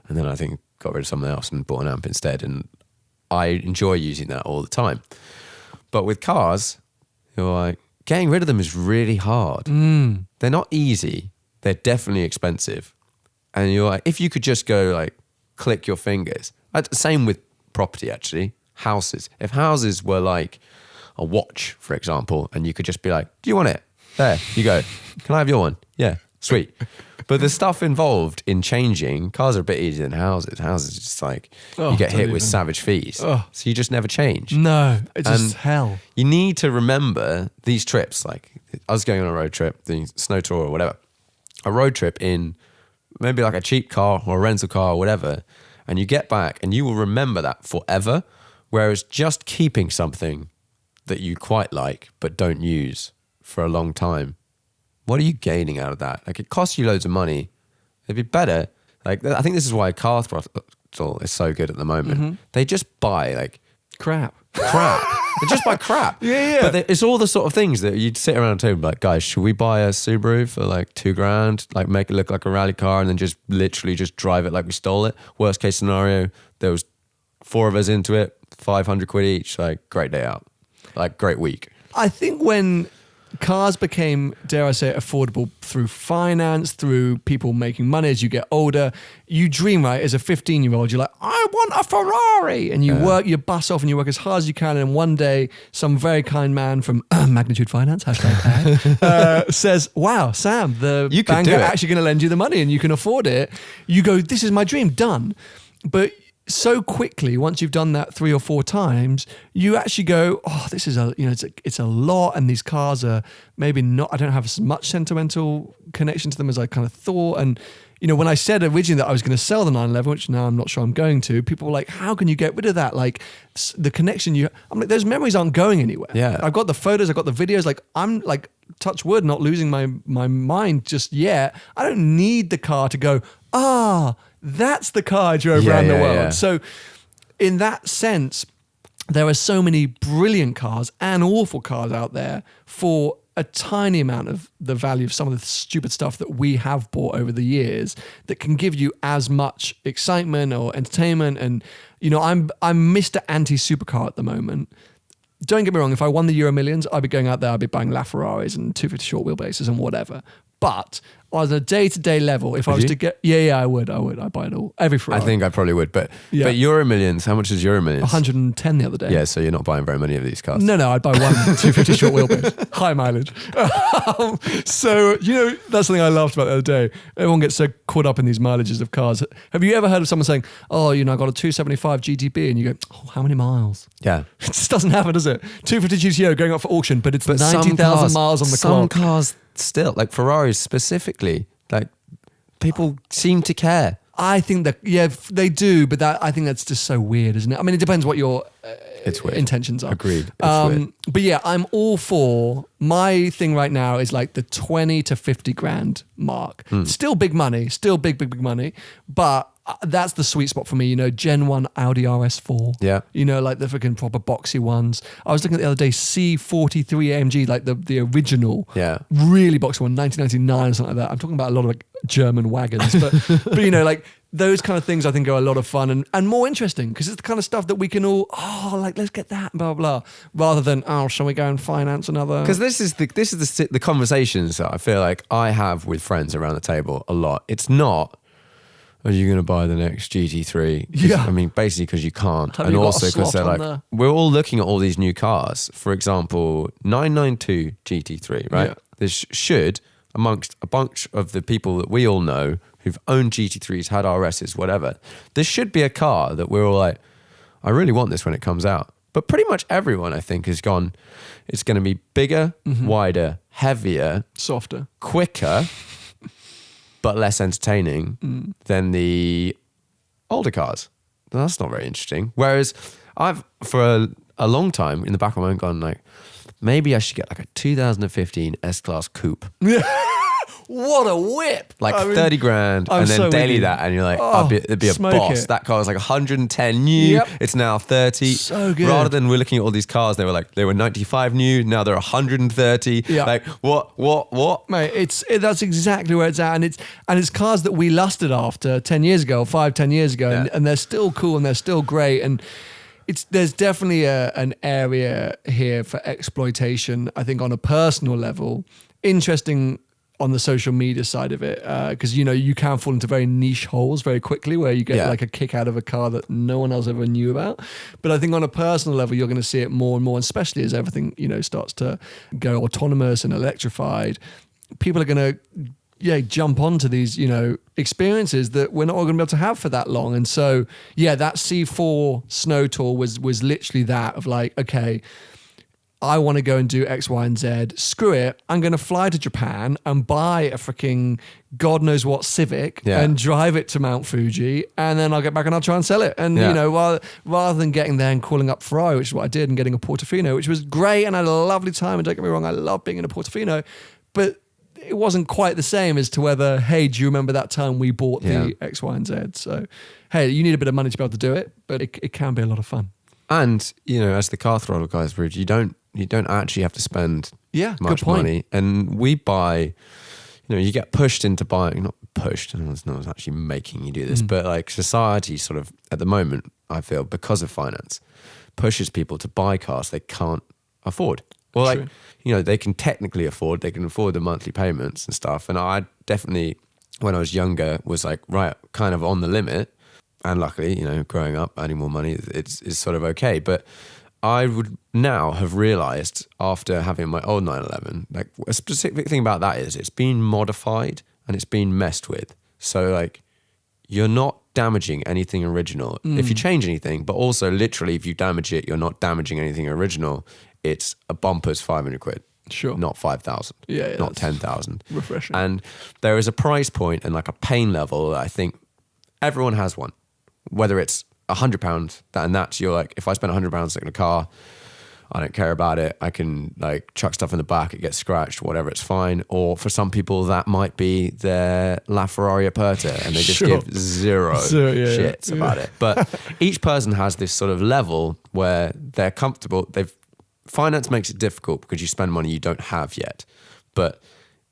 and then I think got rid of something else and bought an amp instead, and I enjoy using that all the time. But with cars, you're like, getting rid of them is really hard. They're not easy. They're definitely expensive. And you're like, if you could just go like click your fingers. Same with property, actually. Houses. If houses were like a watch, for example, and you could just be like, do you want it? There, you go. Can I have your one? Yeah, sweet. But the stuff involved in changing, cars are a bit easier than houses. Houses are just like, you get don't hit with even. savage fees. Oh. So you just never change. No, it's just And hell. You need to remember these trips. Like I was going on a road trip, the snow tour or whatever. A road trip in maybe like a cheap car or a rental car or whatever. And you get back and you will remember that forever. Whereas just keeping something that you quite like but don't use for a long time, what are you gaining out of that? Like it costs you loads of money. It'd be better. Like I think this is why Car Throttle is so good at the moment. They just buy like Crap. crap. They just buy crap. Yeah. But it's all the sort of things that you'd sit around a table and be like, guys, should we buy a Subaru for like $2,000? Like make it look like a rally car and then just literally just drive it like we stole it. Worst case scenario, there was 4 of us into it, 500 quid each. Like great day out. Like great week. I think when cars became, dare I say, affordable through finance, through people making money as you get older, you dream, right? As a 15-year-old, you're like, I want a Ferrari. And you work, you bust off and you work as hard as you can. And one day, some very kind man from Magnitude Finance, #tag, says, wow, Sam, the You could bank do are it. actually going to lend you the money and you can afford it. You go, this is my dream, done. But so quickly, once you've done that 3 or 4 times, you actually go, oh, this is it's a lot, and these cars are maybe not, I don't have as much sentimental connection to them as I kind of thought, and when I said originally that I was going to sell the 911, which now I'm not sure I'm going to, people were like, how can you get rid of that? Like the connection I'm like, those memories aren't going anywhere. Yeah. I've got the photos, I've got the videos, like I'm like, touch wood, not losing my mind just yet. I don't need the car to go, that's the car I drove around the world. Yeah. So in that sense, there are so many brilliant cars and awful cars out there for a tiny amount of the value of some of the stupid stuff that we have bought over the years that can give you as much excitement or entertainment. And, I'm Mr. Anti-supercar at the moment. Don't get me wrong, if I won the Euro Millions, I'd be going out there, I'd be buying LaFerraris and 250 short wheelbases and whatever. But on a day-to-day level, if I was to get... Yeah, I would. I'd buy it all. Every Ferrari. I think I probably would. But Euro Millions, how much is Euro Millions? 110 the other day. Yeah, so you're not buying very many of these cars. No, I'd buy one 250 short wheelbase. High mileage. So, that's something I laughed about the other day. Everyone gets so caught up in these mileages of cars. Have you ever heard of someone saying, I got a 275 GTB, and you go, how many miles? Yeah. It just doesn't happen, does it? 250 GTO going up for auction, but it's 90,000 miles on the some clock. Some cars still, like Ferraris specifically, like people seem to care. I think that, they do, but I think that's just so weird, isn't it? I mean, it depends what your intentions are. Agreed. It's weird. But yeah, I'm all for, my thing right now is like the 20 to 50 grand mark. Still big money, still big money, but that's the sweet spot for me, Gen 1 Audi RS4. Yeah. Like the freaking proper boxy ones. I was looking at the other day, C43 AMG, like the original, really boxy one, 1999 or something like that. I'm talking about a lot of like German wagons, but like those kind of things I think are a lot of fun and more interesting because it's the kind of stuff that we can all, let's get that, blah, blah, rather than, shall we go and finance another? Because this is the conversations that I feel like I have with friends around the table a lot. It's not, are you going to buy the next GT3? Yeah. I mean, basically because you can't. Have and you got also a because slot they're on like, there? we're all looking at all these new cars. For example, 992 GT3, right? Yeah. This should, amongst a bunch of the people that we all know who've owned GT3s, had RSs, whatever, this should be a car that we're all like, I really want this when it comes out. But pretty much everyone, I think, has gone, it's going to be bigger, wider, heavier, softer, quicker, but less entertaining than the older cars. That's not very interesting. Whereas I've, for a long time in the back of my mind, gone like, maybe I should get like a 2015 S-Class Coupe. What a whip! Like 30 grand, and then daily that, and you're like, it'd be a boss. That car was like 110 new. Yep. It's now 30. So good. Rather than we're looking at all these cars, they were 95 new. Now they're 130. Yep. Like what? Mate, that's exactly where it's at, and it's cars that we lusted after 10 years ago, 10 years ago, and they're still cool and they're still great, and there's definitely an area here for exploitation. I think on a personal level, interesting. On the social media side of it, because you can fall into very niche holes very quickly where you get like a kick out of a car that no one else ever knew about. But I think on a personal level, you're going to see it more and more, especially as everything starts to go autonomous and electrified. People are going to jump onto these experiences that we're not all going to be able to have for that long. And so that C4 Snow Tour was literally that of like, okay, I want to go and do X, Y, and Z. Screw it. I'm going to fly to Japan and buy a freaking God knows what Civic and drive it to Mount Fuji. And then I'll get back and I'll try and sell it. And, rather than getting there and calling up Ferrari, which is what I did, and getting a Portofino, which was great. And I had a lovely time. And don't get me wrong, I love being in a Portofino. But it wasn't quite the same as to whether, hey, do you remember that time we bought the X, Y, and Z? So, hey, you need a bit of money to be able to do it, but it can be a lot of fun. And, as the Car Throttle guys, Bridge, you don't actually have to spend much money. And we buy, you get pushed into buying, not pushed, no one's actually making you do this, but like society sort of, at the moment, I feel, because of finance, pushes people to buy cars they can't afford. Well, True. like, they can technically afford, they can afford the monthly payments and stuff. And I definitely, when I was younger, was like, right, kind of on the limit. And luckily, growing up, adding more money, it's sort of okay. But I would now have realised after having my old 911, like a specific thing about that is it's been modified and it's been messed with. So like you're not damaging anything original if you change anything, but also literally if you damage it, you're not damaging anything original. It's a bumper's 500 quid. Sure. not 5,000, not 10,000. Refreshing. And there is a price point and like a pain level that I think everyone has one, whether it's £100 and that's you're like, if I spend £100 in a car, I don't care about it. I can like chuck stuff in the back, it gets scratched, whatever, it's fine. Or for some people, that might be their LaFerrari Aperta and they just give zero shits about it. But each person has this sort of level where they're comfortable. Finance makes it difficult because you spend money you don't have yet. But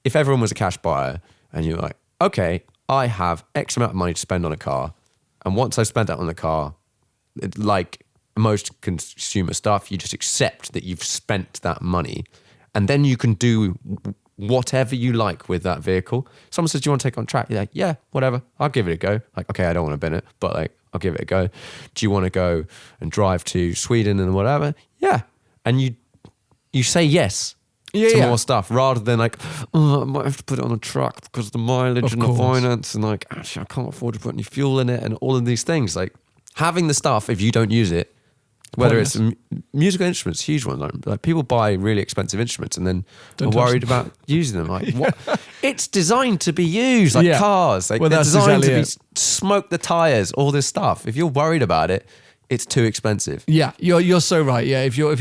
if everyone was a cash buyer and you're like, okay, I have X amount of money to spend on a car. And once I spent that on the car, like most consumer stuff, you just accept that you've spent that money and then you can do whatever you like with that vehicle. Someone says, do you want to take it on track? You're like, yeah, whatever, I'll give it a go. Like, okay, I don't want to bin it, but like, I'll give it a go. Do you want to go and drive to Sweden and whatever? Yeah. And you say yes to more stuff rather than like, oh, I might have to put it on a truck because of the mileage and the finance and like, actually, I can't afford to put any fuel in it and all of these things. Like having the stuff, if you don't use it, whether it's musical instruments, huge ones. Like people buy really expensive instruments and then are worried about using them. Like what? It's designed to be used like cars. Like they're designed to be smoke the tires, all this stuff. If you're worried about it, it's too expensive. Yeah, you're so right. Yeah, if you're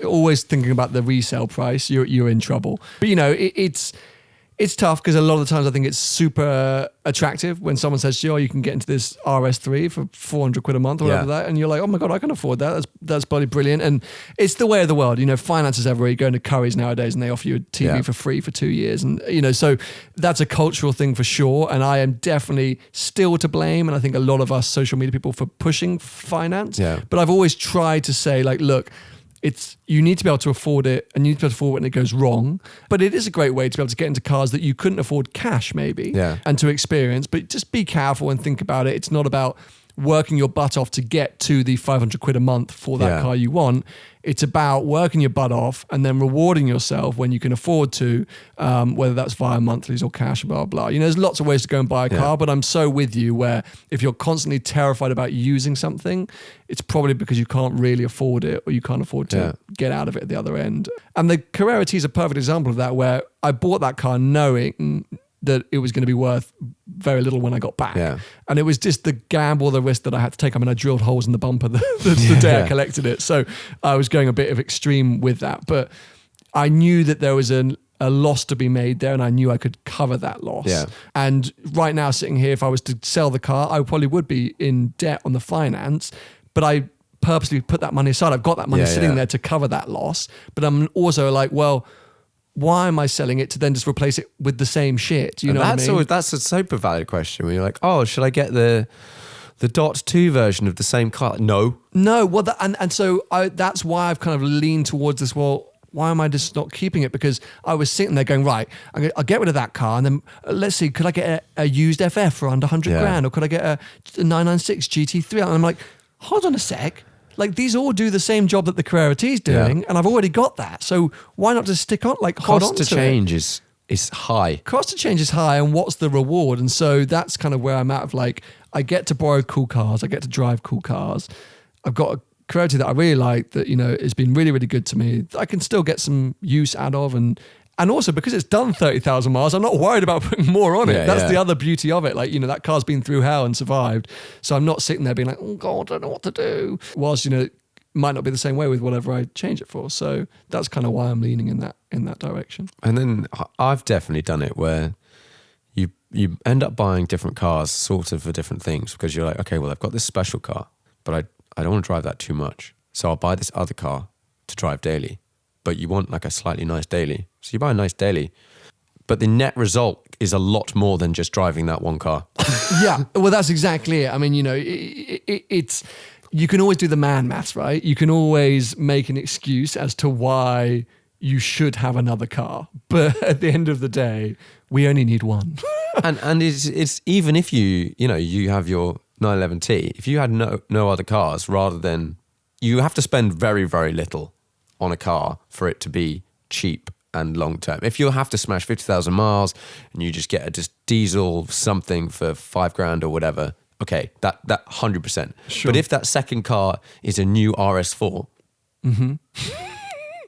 always thinking about the resale price, you're in trouble. But you know, it's tough because a lot of the times I think it's super attractive when someone says, "Yo, you can get into this RS3 for 400 quid a month or whatever that," and you're like, "Oh my god, I can afford that. That's bloody brilliant." And it's the way of the world. You know, finance is everywhere. You go into Curry's nowadays and they offer you a TV for free for 2 years, and you know, so that's a cultural thing for sure. And I am definitely still to blame, and I think a lot of us social media people for pushing finance. Yeah. But I've always tried to say, like, look. You need to be able to afford it and you need to be able to afford it when it goes wrong. But it is a great way to be able to get into cars that you couldn't afford cash maybe and to experience. But just be careful and think about it. It's not about working your butt off to get to the 500 quid a month for that car you want. It's about working your butt off and then rewarding yourself when you can afford to, whether that's via monthlies or cash, blah, blah. You know, there's lots of ways to go and buy a car, but I'm so with you where if you're constantly terrified about using something, it's probably because you can't really afford it or you can't afford to get out of it at the other end. And the Carrera T is a perfect example of that, where I bought that car knowing that it was going to be worth very little when I got back. Yeah. And it was just the gamble, the risk that I had to take. I mean, I drilled holes in the bumper the day I collected it. So I was going a bit of extreme with that. But I knew that there was a loss to be made there and I knew I could cover that loss. Yeah. And right now, sitting here, if I was to sell the car, I probably would be in debt on the finance. But I purposely put that money aside. I've got that money sitting there to cover that loss. But I'm also like, well, why am I selling it to then just replace it with the same shit? You know what I mean? That's a super valid question where you're like, oh, should I get the Dot 2 version of the same car? No. Well, so that's why I've kind of leaned towards this, well, why am I just not keeping it? Because I was sitting there going, right, I'll get rid of that car and then let's see, could I get a used FF for under 100 grand or could I get a 996 GT3? And I'm like, hold on a sec. Like these all do the same job that the Carrera T is doing, and I've already got that. So why not just stick on? Like hold on to it. Cost to change is high. Cost to change is high, and what's the reward? And so that's kind of where I'm at. Of like, I get to borrow cool cars, I get to drive cool cars. I've got a Carrera T that I really like that has been really really good to me. I can still get some use out of, and also because it's done 30,000 miles, I'm not worried about putting more on it. That's the other beauty of it. Like, that car's been through hell and survived. So I'm not sitting there being like, oh God, I don't know what to do. Whilst, it might not be the same way with whatever I change it for. So that's kind of why I'm leaning in that direction. And then I've definitely done it where you end up buying different cars sort of for different things because you're like, okay, well, I've got this special car, but I don't want to drive that too much. So I'll buy this other car to drive daily. But you want like a slightly nice daily. So you buy a nice daily. But the net result is a lot more than just driving that one car. Yeah, well, that's exactly it. I mean, it's you can always do the man maths, right? You can always make an excuse as to why you should have another car. But at the end of the day, we only need one. and it's even if you have your 911T, if you had no other cars, rather than you have to spend very, very little on a car for it to be cheap and long term. If you have to smash 50,000 miles and you just get a just diesel something for 5 grand or whatever, okay, that 100%. Sure. But if that second car is a new RS4,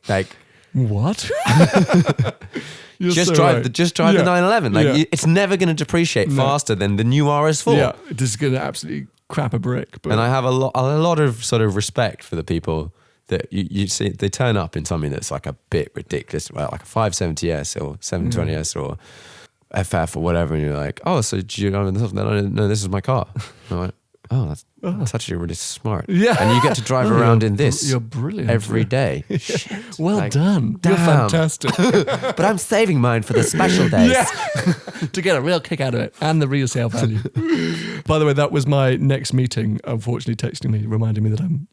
like What? Just drive the 911. Like it's never going to depreciate faster than the new RS4. Yeah, it is going to absolutely crap a brick. But And I have a lot of sort of respect for the people that you see, they turn up in something that's like a bit ridiculous, like a 570S or 720S or FF or whatever, and you're like, oh, so do you know this? No, this is my car. I'm like, oh, that's actually really smart. Yeah. And you get to drive around in this. You're brilliant. Every day. Shit. Well done. Damn. You're fantastic. But I'm saving mine for the special days. To get a real kick out of it and the resale value. By the way, that was my next meeting, unfortunately, texting me, reminding me that I'm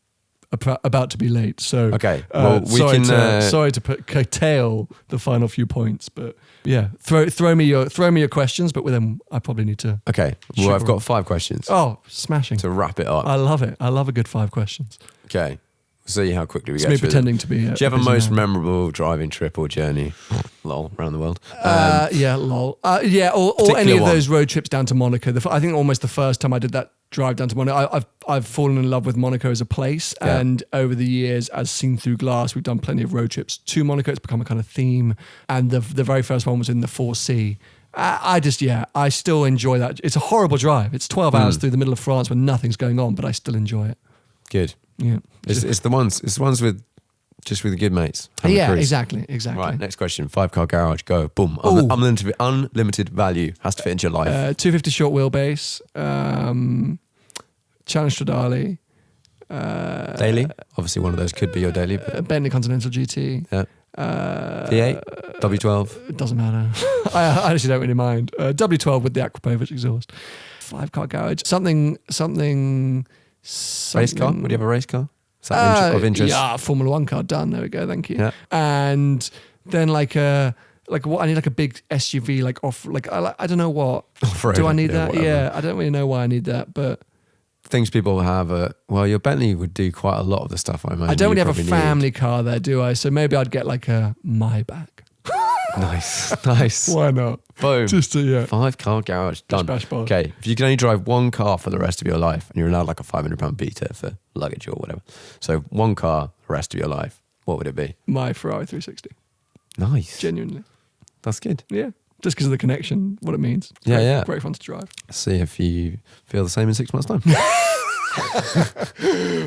about to be late. So okay, well, sorry to curtail the final few points, but yeah, throw me your questions. But with them, I probably need to. Okay, well, I've got 5 questions. Oh, smashing! To wrap it up, I love it. I love a good 5 questions. Okay, we'll see how quickly we It's get. me through pretending them. to be. Do you have a most memorable driving trip or journey? Lol, around the world. Yeah, lol. Yeah, or any of those road trips down to Monaco. I think almost the first time I did that drive down to Monaco, I've fallen in love with Monaco as a place, and over the years, as seen through glass, we've done plenty of road trips to Monaco. It's become a kind of theme, and the very first one was in the 4C. I still enjoy that. It's a horrible drive. It's 12 hours through the middle of France when nothing's going on, but I still enjoy it. Good. Yeah, it's the ones with the good mates. Yeah, exactly. Right, next question. 5-car garage, go. Boom. Unlimited value has to fit into your life. 250 short wheelbase, Challenge Stradale. Daily? Obviously one of those could be your daily. But Bentley Continental GT. yeah. V8? W12? It doesn't matter. I actually don't really mind. W12 with the Aquapovich exhaust. 5-car garage. Something. Race car? Would you have a race car? Is that of interest? Yeah, Formula 1 car, done. There we go, thank you. Yeah. And then what? I need like a big SUV, I don't know what. Off-road, do I need that? Whatever. Yeah, I don't really know why I need that, but things people have. Your Bentley would do quite a lot of the stuff. I imagine. I don't really have a probably family car there, do I? So maybe I'd get like a Maybach. Nice. Why not? Boom. Just to 5-car garage done. Bash bar. Okay, if you can only drive one car for the rest of your life, and you're allowed like a £500 Beta for luggage or whatever, so one car the rest of your life, what would it be? My Ferrari 360. Nice. Genuinely. That's good. Yeah. Just because of the connection, what it means. Yeah. Great fun to drive. See if you feel the same in 6 months' time.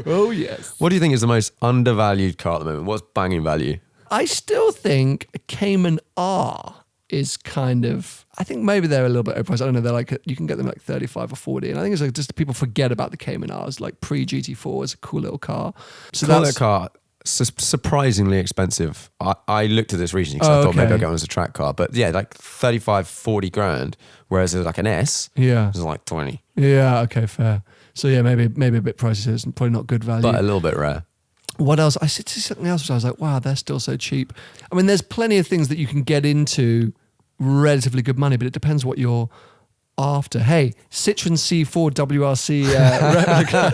Oh, yes. What do you think is the most undervalued car at the moment? What's banging value? I still think a Cayman R is kind of, I think maybe they're a little bit overpriced. I don't know. They're like, you can get them like 35 or 40. And I think it's like just people forget about the Cayman R's, like pre-GT4 is a cool little car. So Cool that's little car. Surprisingly expensive. I looked at this recently because I thought maybe I'd get one as a track car. But yeah, like 35, 40 grand. Whereas like an S, it's like 20. Yeah, okay, fair. So yeah, maybe a bit pricey. So it's probably not good value. But a little bit rare. What else? I said something else, which I was like, wow, they're still so cheap. I mean, there's plenty of things that you can get into relatively good money, but it depends what you're after. Hey, Citroen C4 WRC replica,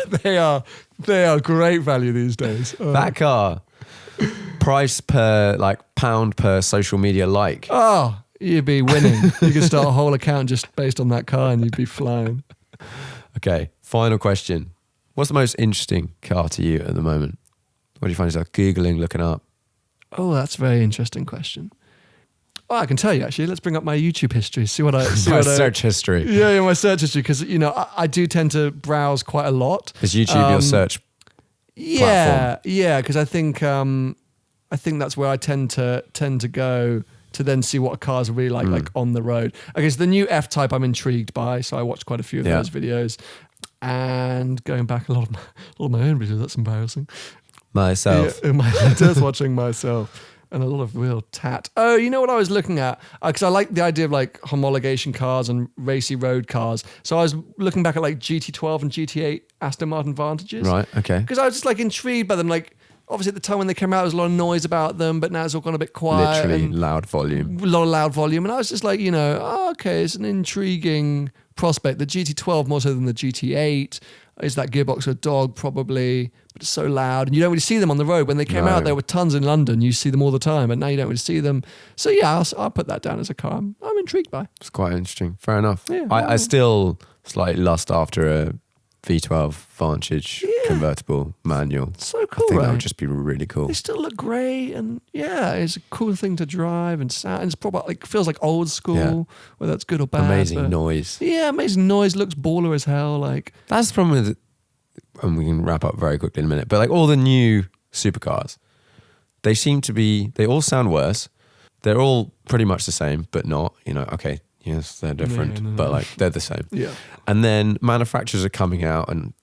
they are great value these days. That car, price per pound per social media like. Oh, you'd be winning. You could start a whole account just based on that car and you'd be flying. Okay, final question. What's the most interesting car to you at the moment? What do you find yourself Googling, looking up? Oh, that's a very interesting question. Oh, I can tell you actually. Let's bring up my YouTube history. See what I see. My search history. Yeah, my search history, because I do tend to browse quite a lot. Is YouTube your search platform? Yeah, because I think that's where I tend to go to then see what cars are really like on the road. Okay, so the new F-Type I'm intrigued by, so I watched quite a few of those videos. And going back a lot of my own videos, that's embarrassing. Myself. Yeah, just watching myself. And a lot of real tat. Oh, you know what I was looking at? Because I like the idea of like homologation cars and racy road cars. So I was looking back at like GT12 and GT8 Aston Martin Vantages. Right, okay. Because I was just like intrigued by them. Like, obviously at the time when they came out, there was a lot of noise about them, but now it's all gone a bit quiet. Literally loud volume. A lot of loud volume. And I was just like, okay, it's an intriguing prospect. The GT12 more so than the GT8. Is that gearbox a dog? Probably, but it's so loud. And you don't really see them on the road. When they came out, there were tons in London. You see them all the time, and now you don't really see them. So yeah, I'll put that down as a car I'm intrigued by. It's quite interesting. Fair enough. Yeah, I still slightly lust after V12 Vantage convertible manual. So cool, I think right? that would just be really cool. They still look great, and it's a cool thing to drive and sound. And it's probably like feels like old school, whether that's good or bad. Amazing noise. Yeah, amazing noise. Looks baller as hell. Like That's the problem with, and we can wrap up very quickly in a minute. But like all the new supercars, they all sound worse. They're all pretty much the same, but not. Okay, yes, they're different, but like they're the same. Yeah. And then manufacturers are coming out, and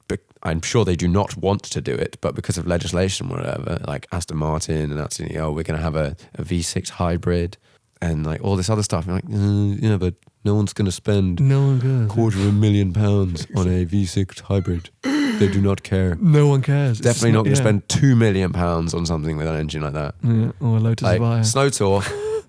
I'm sure they do not want to do it, but because of legislation or whatever, like Aston Martin announcing, we're going to have a V6 hybrid and like all this other stuff. And you're like, but no one's going to spend £250,000 on a V6 hybrid. They do not care. No one cares. Definitely not going to spend £2 million on something with an engine like that. Yeah, or a Lotus Evija. Snow Tour,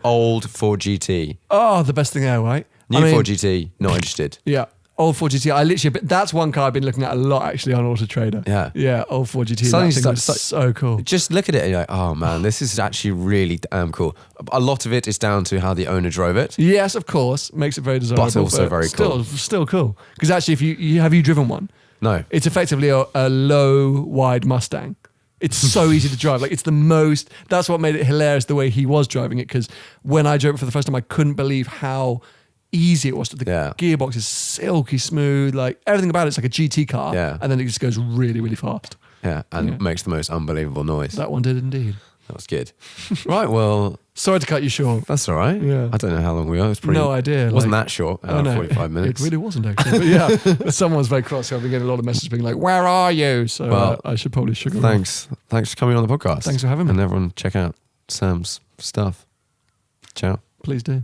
old Ford GT. Oh, the best thing ever, right? New Ford GT, not interested. Yeah. Old Ford GT. That's one car I've been looking at a lot actually on Auto Trader. Yeah. Yeah, old Ford GT. Something That thing was so cool. Just look at it and you're like, oh man, this is actually really damn cool. A lot of it is down to how the owner drove it. Yes, of course. Makes it very desirable. But also very cool. Still cool. Because actually, if you have you driven one? No. It's effectively a low, wide Mustang. It's so easy to drive. Like that's what made it hilarious the way he was driving it. Because when I drove it for the first time, I couldn't believe how easy it was. The gearbox is silky smooth. Like everything about it's like a GT car. Yeah. And then it just goes really, really fast. Yeah. And makes the most unbelievable noise. That one did indeed. That was good. Right. Well, sorry to cut you short. That's all right. Yeah. I don't know how long we are. It was no idea. It wasn't that short. 45 minutes. It really wasn't actually. But yeah, someone was very cross. I've been getting a lot of messages being like, "Where are you?" So I should probably sugar. Thanks for coming on the podcast. Thanks for having me. And everyone, check out Sam's stuff. Ciao. Please do.